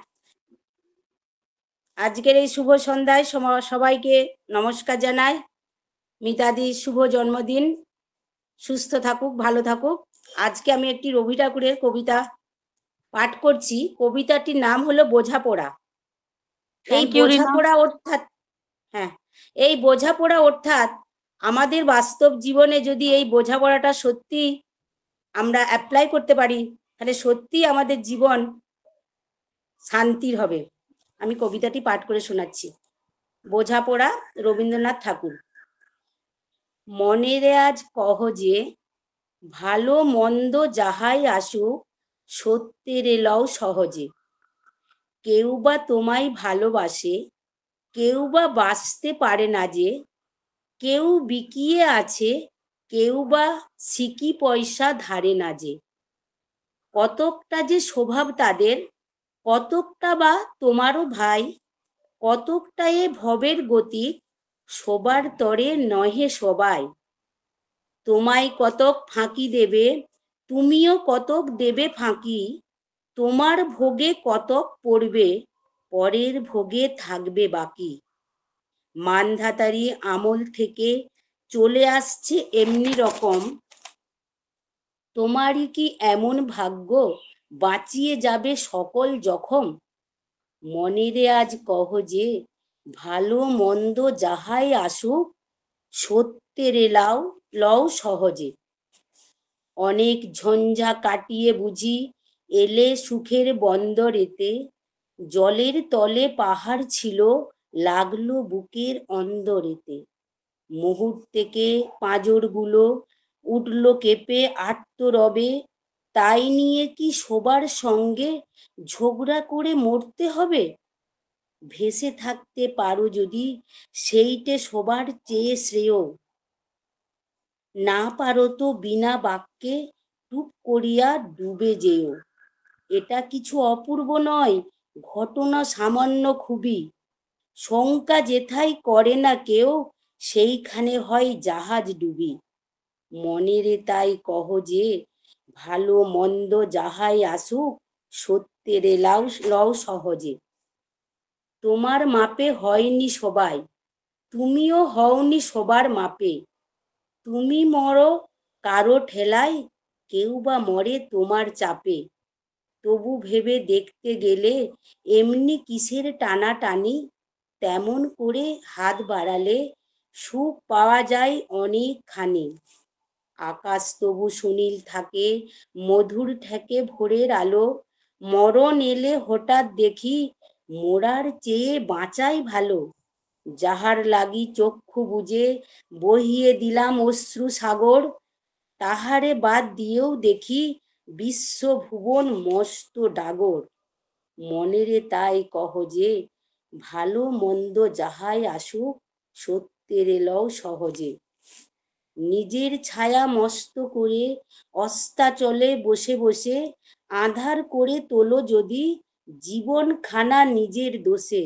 আজকের এই শুভ সন্ধ্যায় সবাইকে নমস্কার জানাই। মিতাদির শুভ জন্মদিন, সুস্থ থাকুক, ভালো থাকুক। আজকে আমি একটি রবি ঠাকুরের কবিতা পাঠ করছি। কবিতাটির নাম হলো বোঝাপড়া। এই বোঝাপড়া অর্থাৎ এই বোঝাপড়া অর্থাৎ আমাদের বাস্তব জীবনে যদি এই বোঝাপড়াটা সত্যি আমরা অ্যাপ্লাই করতে পারি তাহলে সত্যি আমাদের জীবন শান্তির হবে। আমি কবিতাটি পাঠ করে শোনাচ্ছি। বোঝাপড়া, রবীন্দ্রনাথ ঠাকুর। মনেরে আজ কহ যে ভালো মন্দ যাহাই আসুক সত্যের এলাও সহজে। কেউ বা তোমায় ভালোবাসে, কেউ বা বাঁচতে পারে না যে, কেউ বিকিয়ে আছে, কেউ বা সিকি পয়সা ধারে না যে। কতকটা যে স্বভাব তাদের, কতকটা বা তোমারও ভাই, কতকটা এ ভবের গতি, সবার তরে নহে সবাই। তোমায় কতক ফাঁকি দেবে, তুমিও কতক দেবে ফাঁকি, তোমার ভোগে কতক পড়বে, পরের ভোগে থাকবে বাকি। মানধাতারি আমল থেকে চলে আসছে এমনি রকম, তোমারই কি এমন ভাগ্য বাঁচিয়ে যাবে সকল জখম। মনেরে আজ কহ যে ভালো মন্দ যাহাই আসুক সত্যের এলাও লও সহজে। অনেক ঝঞ্ঝা কাটিয়ে বুঝি এলে সুখের বন্দরেতে, জলের তলে পাহাড় ছিল লাগলো বুকের অন্দরেতে। মুহূর্তেকে পাঁজরগুলো উঠল কেঁপে আর্তরবে, তাই নিয়ে কি সবার সঙ্গে ঝগড়া করে মরতে হবে। ভেসে থাকতে পারো যদি সেইটে সবার চেয়ে শ্রেয়, না পারো তো বিনা বাক্যে টুপ করিয়া ডুবে যেও। এটা কিছু অপূর্ব নয়, ঘটনা সামান্য খুবই। শঙ্কা যেথায় করে না কেউ সেইখানে হয় জাহাজ ডুবি। মনেরে তাই কহ যে ভালো মন্দ যাহাই আসুক সত্যের লও সহজে। তোমার মাপে হয়নি সবাই, তুমিও হওনি সবার মাপে। তুমি মরো কারো ঠেলায়, কেউ বা মরে তোমার চাপে। তবু ভেবে দেখতে গেলে এমনি কিসের টানাটানি, তেমন করে হাত বাড়ালে সুখ পাওয়া যায় অনেকখানি। আকাশ তবু সুনীল থাকে, মধুর ঠেকে ভোরের আলো, মরণ এলে হঠাৎ দেখি মোরার চেয়ে বাঁচাই ভালো। যাহার লাগি চক্ষু বুজে বহিয়ে দিলাম অশ্রু সাগর, তাহারে বাদ দিয়েও দেখি বিশ্ব ভুবন মস্ত ডাগর। মনেরে তাই কহ যে ভালো মন্দ যাহাই আসুক সত্যের এলও সহজে। নিজের ছায়া মস্ত করে অস্তাচলে বসে বসে আঁধার করে তোলো যদি জীবন খানা নিজের দোষে।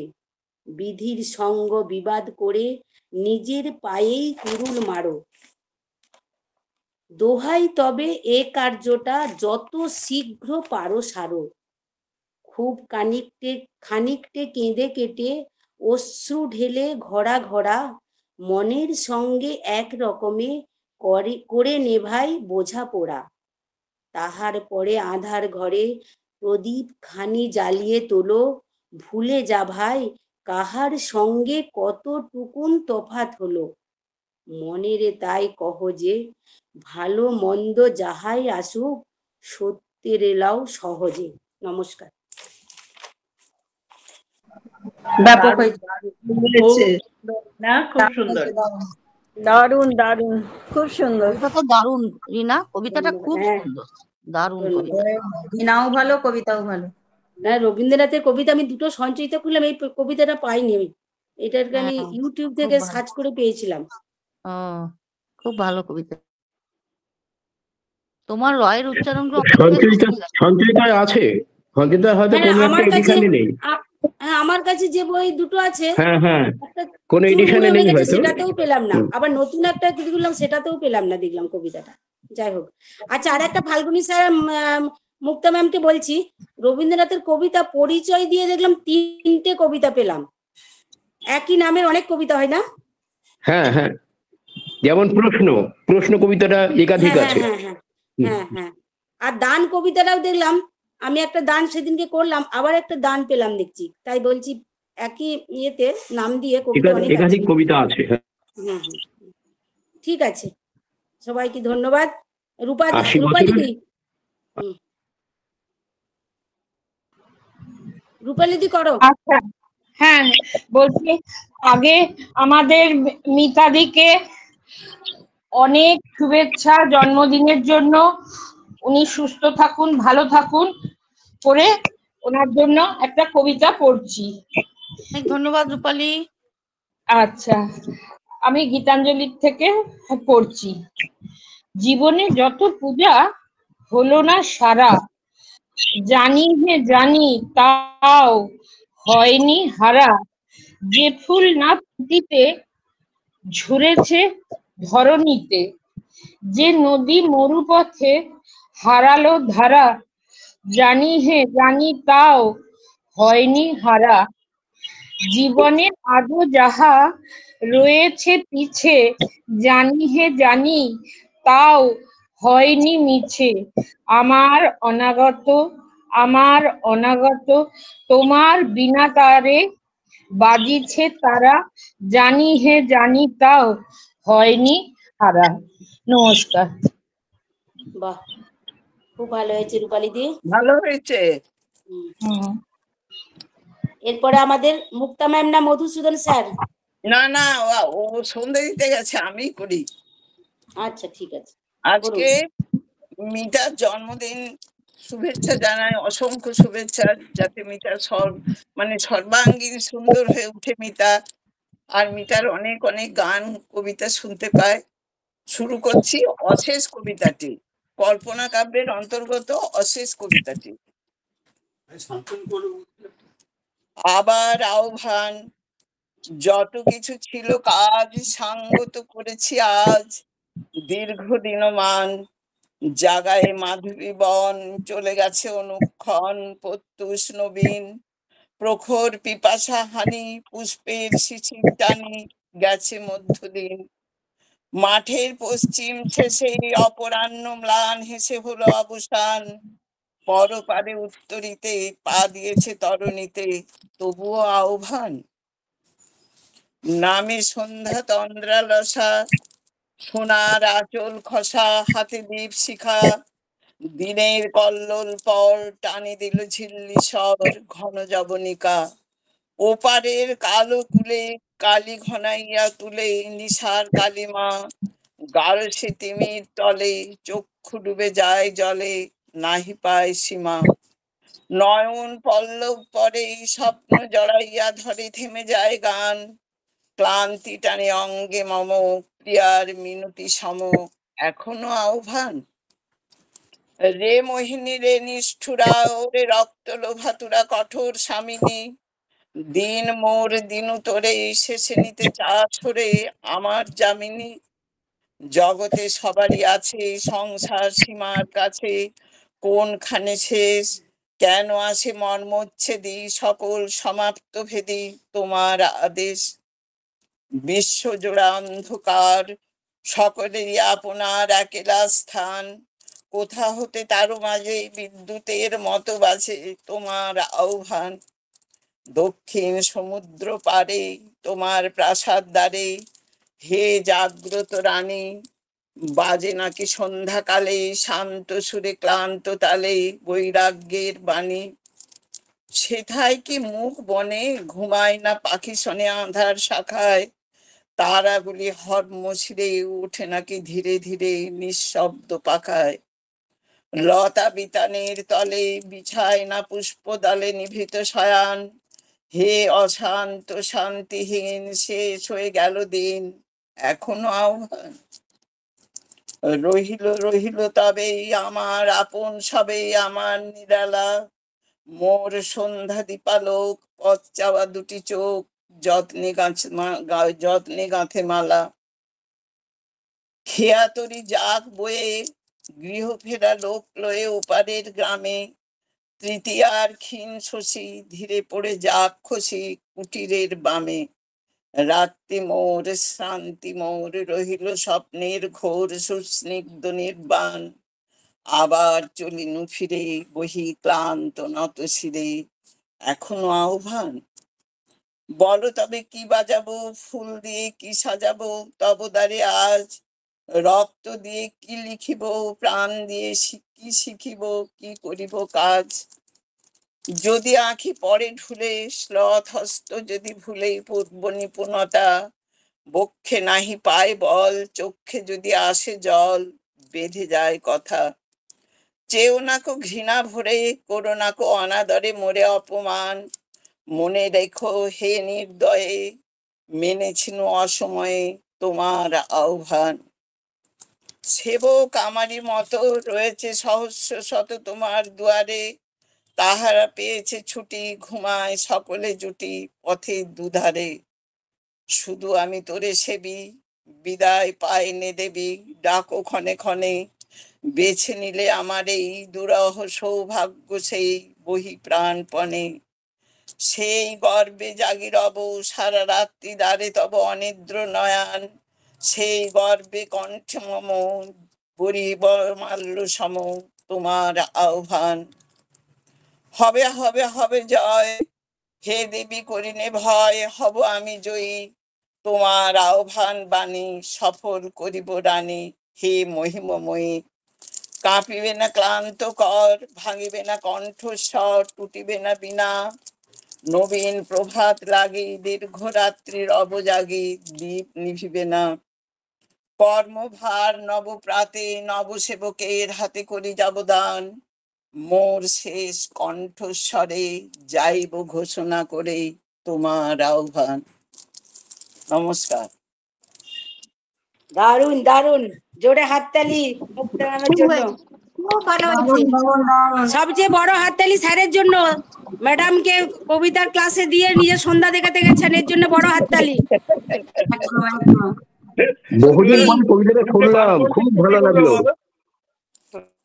বিধির সঙ্গ বিবাদ করে নিজের পায়েই কুড়ুল মারো। দোহাই তবে এ কার্যটা যত শীঘ্র পারো সারো। খুব খানিকটে কেঁদে কেটে অশ্রু ঢেলে ঘরা ঘরা মনের সঙ্গে এক রকমে করে নেভাই বোঝাপড়া। তাহার পরে আঁধার ঘরে প্রদীপ খানি জ্বালিয়ে তোলো, ভুলে যা ভাই কাহার সঙ্গে কতটুকুন তফাৎ হলো। মনেরে তাই কহ যে ভালো মন্দ যাহাই আসুক সত্যের এলাও সহজে। নমস্কার। ব্যাপক হয়েছে। না, খুব সুন্দর, দারুণ দারুণ, খুব সুন্দর। কবিতাটা দারুণ রিনা, কবিতাটা খুব সুন্দর, দারুণ কবিতা। রিনাও ভালো, কবিতাও ভালো। না, রবীন্দ্রনাথের কবিতা আমি দুটো সঞ্চয়িতা খুললাম, এই কবিতাটা পাইনি আমি। এটাকে আমি ইউটিউব থেকে সার্চ করে পেয়েছিলাম। খুব ভালো কবিতা। তোমার রয়ের উচ্চারণগুলো সঞ্চয়িতায় আছে, সঞ্চয়িতায় হয়তো কোনো একটা এডিশনে নেই। হ্যাঁ, আমার কাছে যে বই দুটো আছে, হ্যাঁ, কোন এডিশনে নেই হয়তো, সেটাতেও পেলাম না। আবার নতুন একটা দেখলাম, সেটাতেও পেলাম না, দেখলাম কবিতাটা। যাই হোক, আচ্ছা, আর একটা ফাল্গুনী স্যার, মুক্তা ম্যামকে বলছি, রবীন্দ্রনাথের কবিতা পরিচয় দিয়ে দেখলাম 3টে কবিতা পেলাম। একই নামের অনেক কবিতা হয় না? হ্যাঁ, যেমন প্রশ্ন কবিতাটা একাধিক আছে। হ্যাঁ, আর দান কবিতাটাও দেখলাম। আমি একটা দান সেদিনকে করলাম, আবার একটা দান পেলাম দেখছি, তাই বলছি একই ইয়েতে নাম দিয়ে কবিতা অনেক একাধিক কবিতা আছে। ঠিক আছে, সবাইকে ধন্যবাদ। রূপা দিদি, রূপালিদি করো। আচ্ছা, হ্যাঁ, বলছি আগে আমাদের মিতাদিকে অনেক শুভেচ্ছা জন্মদিনের জন্য। উনি সুস্থ থাকুন, ভালো থাকুন করে ওনার জন্য একটা কবিতা পড়ছি। ধন্যবাদ রূপালী। আচ্ছা, আমি গীতাঞ্জলির থেকে পড়ছি। জীবনে যত পূজা হলো না সারা, জানি জানি তাও হয়নি হারা। যে ফুল না ফুটিতে ঝরেছে ধরণীতে, যে নদী মরুপথে হারালো ধারা, জানি জানি তাও হয়নি হারা। জীবনে আজও যাহা রয়েছে পিছে, জানি জানি তাও হয়নি মিছে। আমার অনাগত তোমার বিনা তারে বাজিছে তারা, জানি জানি তাও হয়নি হারা। নমস্কার। বাহ, খুব ভালো হয়েছে রূপালী দি, ভালো হয়েছে। এরপরে আমাদের মুক্তা ম্যাম না মধুসূদন স্যার? না, ও সন্ধ্যে দিতে গেছে, আমি করি। আচ্ছা, ঠিক আছে। আজকে মিতার জন্মদিন, শুভেচ্ছা জানাই, অসংখ্য শুভেচ্ছা, যাতে মিতার সর্বাঙ্গীন সুন্দর হয়ে উঠে মিতা, আর মিতার অনেক অনেক গান কবিতা শুনতে পায়। শুরু করছি অশেষ কবিতাটি, কল্পনা কাব্যের অন্তর্গত অশেষ কবিতাটি। আবার আহ্বান, যত কিছু ছিল কাজ সাঙ্গত করেছি আজ, দীর্ঘদিনমান জাগায় মাধবী বন, চলে গেছে অনুক্ষণ প্রত্যুষ নবীন। প্রখর পিপাসা হানি, পুষ্পের শিশির টানি, গেছে মধ্যদিন। মাঠের পশ্চিম শেষে অপরাহ্ন ম্লান হেসে হলো অবসান। পরপারে উত্তরিতে পা দিয়েছে তরণীতে, তবুও আহ্বান। নামে সন্ধ্যা তন্দ্রালসা, সোনার আঁচল খসা, হাতে দীপ শিখা। দিনের কল্লোল পর টানি দিল ঝিল্লি স্বর, ঘন জবনিকা। ওপারের কালো কুলে কালি ঘনাইয়া তুলে, নিশার কালিমা গাঢ় সে তিমির তলে। চক্ষু ডুবে যায় জলে, নাহি পায় সীমা। নয়ন পল্লব পরে স্বপ্ন জড়াইয়া ধরে, থেমে যায় গান। ক্লান্তি টানে অঙ্গে মম, প্রিয়ার মিনতি সম, এখনো আহ্বান। রে মোহিনী রে নিষ্ঠুরা, ওরে রক্ত লোভাতুরা কঠোর স্বামিনী। দিন মোর দিনু তোরে, শেষে নিতে চা ছড়ে আমার যামিনী। জগতে সবারই আছে সংসার সীমার কাছে, কোনখানে শেষ কেন আসে মর্মচ্ছেদী সকল সমাপ্ত ভেদী তোমার আদেশ। বিশ্বজোড়া অন্ধকার সকলেরই আপনার একেলা স্থান, কোথা হতে তারও মাঝে বিদ্যুতের মতো বাজে তোমার আহ্বান। দক্ষিণ সমুদ্র পারে তোমার প্রাসাদ দ্বারে, হে জাগ্রত রানী, বাজে নাকি সন্ধ্যাকালে শান্ত সুরে ক্লান্ত তালে বৈরাগ্যের বাণী। সেথায় কি মুখ বনে ঘুমায় না পাখি শনে আঁধার শাখায়, তারাগুলি হর্ম ছিঁড়ে উঠে নাকি ধীরে ধীরে নিঃশব্দ পাখায়। লতা বিতানের তলে বিছায় না পুষ্প দলে নিভৃত শয়ান, হে অশান্ত শান্তিহীন শেষ হয়ে গেল দিন, এখনো আহ্বান। রহিল রহিল তবেই আমার আপন সবেই আমার নিরালা, মোর সন্ধ্যা দীপালোক পথ চাওয়া দুটি চোখ যত্নে গাঁথে মালা। খেয়া তরি যাক বয়ে গৃহ ফেরা লোক লয়ে ওপারের গ্রামে, তৃতীয়ার ক্ষীণ শশী ধীরে পড়ে যাক খসি কুটিরের বামে। রাত্রি মোর শান্তি মোর রহিল স্বপ্নের ঘোর সুস্নিগ্ধ নির্বাণ, আবার চলিনু ফিরে বহি ক্লান্ত নত শিরে, এখনো আহ্বান। বলো তবে কি বাজাবো ফুল দিয়ে কি সাজাবো তব দ্বারে আজ, রক্ত দিয়ে কি লিখিব প্রাণ দিয়ে কি শিখিব কি করিব কাজ। যদি আঁখি পরে ঢুলে শ্লথ হস্ত যদি ভুলে পূর্ব নিপুণতা, বক্ষে নাহি পায় বল চক্ষে যদি আসে জল, বেঁধে যায় কথা। চেও নাকো ঘৃণা ভরে করো নাকো অনাদরে মোরে অপমান, মনে রেখো হে নির্দয়ে মেনেছিনু অসময়ে তোমার আহ্বান। সেবক আমারই মতো রয়েছে সহস্র শত তোমার দুয়ারে, তাহারা পেয়েছে ছুটি ঘুমায় সকলে জুটি পথে দুধারে। শুধু আমি তোরে সেবি বিদায় পাই নে দেবী, ডাকো ক্ষণে ক্ষণে বেছে নিলে আমার এই দুরহ সৌভাগ্য সেই বহি প্রাণপণে। সেই গর্বে জাগি রব সারা রাত্রি দ্বারে তব অনিদ্র নয়ন, সেই গর্বে কণ্ঠে মম পরিব মাল্য সম তোমার আহ্বান। হবে হবে হবে জয়, হে দেবী করিনে ভয়, হব আমি জয়ী তোমার আহ্বান বাণী সফল করিব রানী, হে মহিমময়ী। কাঁপিবে না ক্লান্ত কর ভাঙিবে না কণ্ঠস্বর টুটিবে না বিনা, নবীন প্রভাত লাগি দীর্ঘ রাত্রির অবজাগি দীপ নিভিবে না। কর্মভার নবপ্রাতে নবসেবকের হাতে করি যাব দান, মোর শেষ কণ্ঠস্বরে যাইব ঘোষণা করে তোমার আহ্বান। নমস্কার। দারুন দারুন, জোরে হাততালি মুক্তারামের জন্য। সবচেয়ে বড় হাততালি স্যারের জন্য, ম্যাডামকে কবিতার ক্লাসে দিয়ে নিজে সন্ধ্যা দেখাতে গেছেন, এর জন্য বড় হাততালি। বহুদিন পর কবিতাটা শুনলাম, খুব ভালো লাগলো।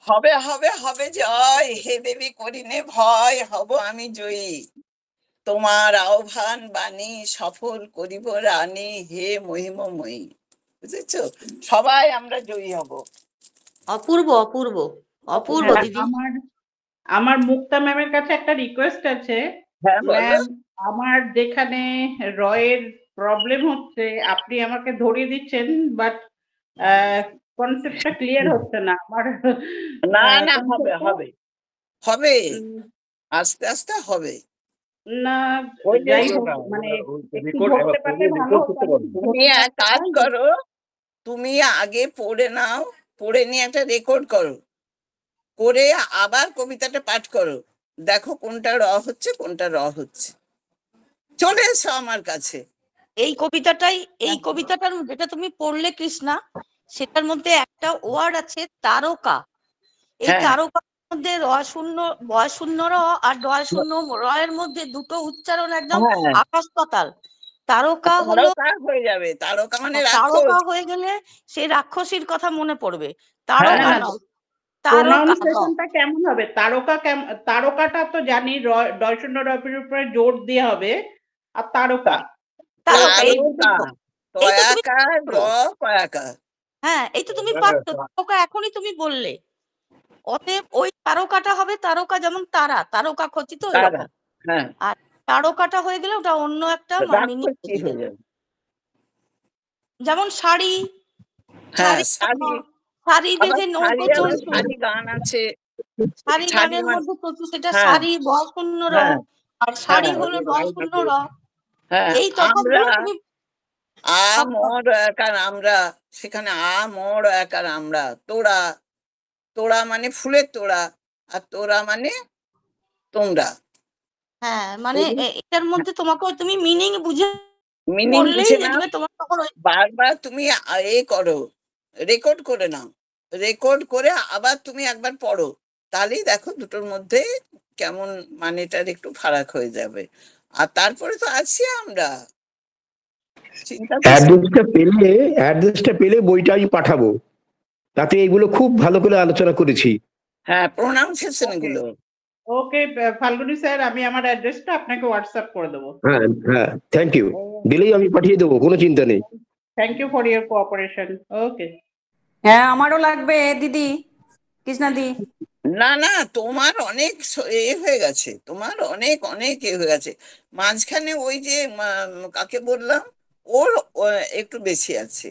হবে হবে হবে জয়, হে দেবী করিনে ভয়, হব আমি জয়ী তোমার আহ্বান বাণী সফল করিব রানী, হে মহিমময়ী। বুঝেছো, সবাই আমরা জয়ী হব। অপূর্ব অপূর্ব অপূর্ব দিদি। আমার মুক্তা ম্যামের কাছে একটা রিকোয়েস্ট আছে। হ্যাঁ বলো। ম্যাম, আমার যেখানে রয়ের প্রবলেম হচ্ছে আপনি আমাকে ধরিয়ে দিচ্ছেন, বাট কনসেপ্টটা ক্লিয়ার হচ্ছে না আমার। না না হবে হবে হবে, আস্তে আস্তে হবে। না যাই হোক, মানে একটু ধরতে পারলে ভালো হতো। তুমি এক কাজ করো, তুমি আগে পড়ে নাও, পড়ে নিয়ে একটা রেকর্ড করো, করে আবার কবিতাটা পাঠ করো, দেখো কোনটা র হচ্ছে কোনটা র হচ্ছে। চলে এসো আমার কাছে। এই কবিতাটার যেটা তুমি পড়লে কৃষ্ণা, সেটার মধ্যে একটা ওয়ার্ড আছে তারকা। এই তারকার মধ্যে বয় শূন্য র আর ডয় শূন্য র এর মধ্যে দুটো উচ্চারণ একদম আকাশ পাতাল। তারকা হলো হয়ে যাবে, তারকা মানে তারকা হয়ে গেলে সেই রাক্ষসীর কথা মনে পড়বে। তারকা নয়, প্রোনাউন্সিয়েশনটা কেমন হবে? তারকাটা তো জানি ডয়শূন্য রপের উপরে জোর দিয়ে হবে, আর তারকা হ্যাঁ, এই তো তুমি পারছো, তারকা এখনই তুমি বললে। অতএব ওই তারকাটা হবে তারকা, যেমন তারা, তারকা খচিত এরকম। আর তারকাটা হয়ে গেলে ওটা অন্য একটা মিনিং। যেমন শাড়ি, শাড়িতে যে নৌকো চলছে, শাড়ি গানের মধ্যে চলছে, সেটা শাড়ি বয়শূন্য র, আর শাড়ি হলো ডয়শূন্য র। এই তফাৎগুলো তুমি আমরা সেখানে আমর একার আমরা, তোরা, তোরা মানে ফুলের তোড়া, আর তোরা মানে তোমরা। হ্যাঁ, মানে এটার মধ্যে তোমাকে তুমি মিনিং বুঝে তোমার তখন বারবার তুমি করো, রেকর্ড করে নাও, রেকর্ড করে আবার তুমি একবার পড়ো, তাহলেই দেখো দুটোর মধ্যে কেমন মানেটার একটু ফারাক হয়ে যাবে। আর তারপরে তো আছি আমরা। অ্যাড্রেসটা পেলে বইটা আমি পাঠাবো, তাতে এগুলো খুব ভালো করে আলোচনা করেছি। হ্যাঁ, প্রোনাউন্সিয়েশন গুলো। ওকে ফাল্গুনি স্যার, আমি আমার অ্যাড্রেসটা আপনাকে হোয়াটসঅ্যাপ করে দেবো। হ্যাঁ হ্যাঁ, থ্যাংক ইউ। দিলেই আমি পাঠিয়ে দেবো, কোনো চিন্তা নেই। Thank you for your cooperation. Okay. হ্যাঁ, আমারও লাগবে দিদি, কৃষ্ণাদি। না না, তোমার অনেক হয়ে গেছে, তোমার অনেক অনেক হয়ে গেছে। মাঝখানে ওই যে কাকে বললাম, ওর একটু বেশি আছে।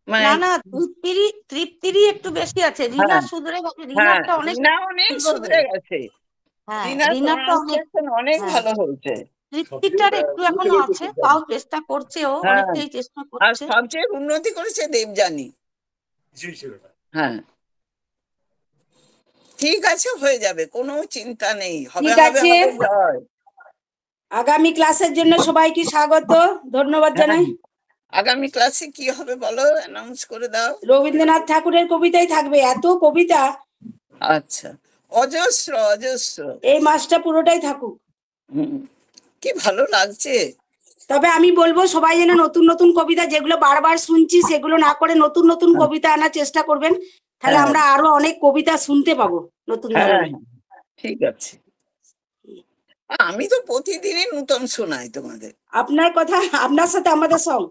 না না, তৃপ্তিরই একটু বেশি আছে। রিনা শুধরে গেছে, রিনারটা অনেক শুধরে গেছে, অনেক ভালো হয়েছে। তৃপ্তিটার একটু এখনো আছে, তাও চেষ্টা করছে, ও অনেকটাই চেষ্টা করছে। আর সবচেয়ে উন্নতি করেছে দেবযানী। হ্যাঁ, ঠিক আছে, হয়ে যাবে, কোনো চিন্তা নেই। ঠিক আছে, আগামী ক্লাসের জন্য সবাইকে স্বাগত, ধন্যবাদ জানাই। আগামী ক্লাসে কি হবে বলো, অ্যানাউন্স করে দাও। রবীন্দ্রনাথ ঠাকুরের কবিতাই থাকবে, এত কবিতা। আচ্ছা, অজস্র অজস্র, এই মাসটা পুরোটাই থাকুক। কি ভালো লাগছে। তবে আমি বলবো সবাই যেন নতুন নতুন কবিতা, যেগুলো বারবার শুনছি সেগুলো না করে নতুন নতুন কবিতা আনার চেষ্টা করবেন, তাহলে আমরা আরো অনেক কবিতা শুনতে পাবো নতুন ধরনের। ঠিক আছে, আমি তো প্রতিদিনই নতুন শোনাই তোমাদের। আপনার কথা, আপনার সাথে আমাদের সং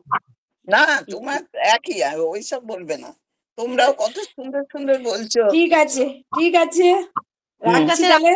না, তোমার একই, ওইসব বলবে না, তোমরাও কত সুন্দর সুন্দর বলছো। ঠিক আছে, ঠিক আছে, রাখছি তাহলে।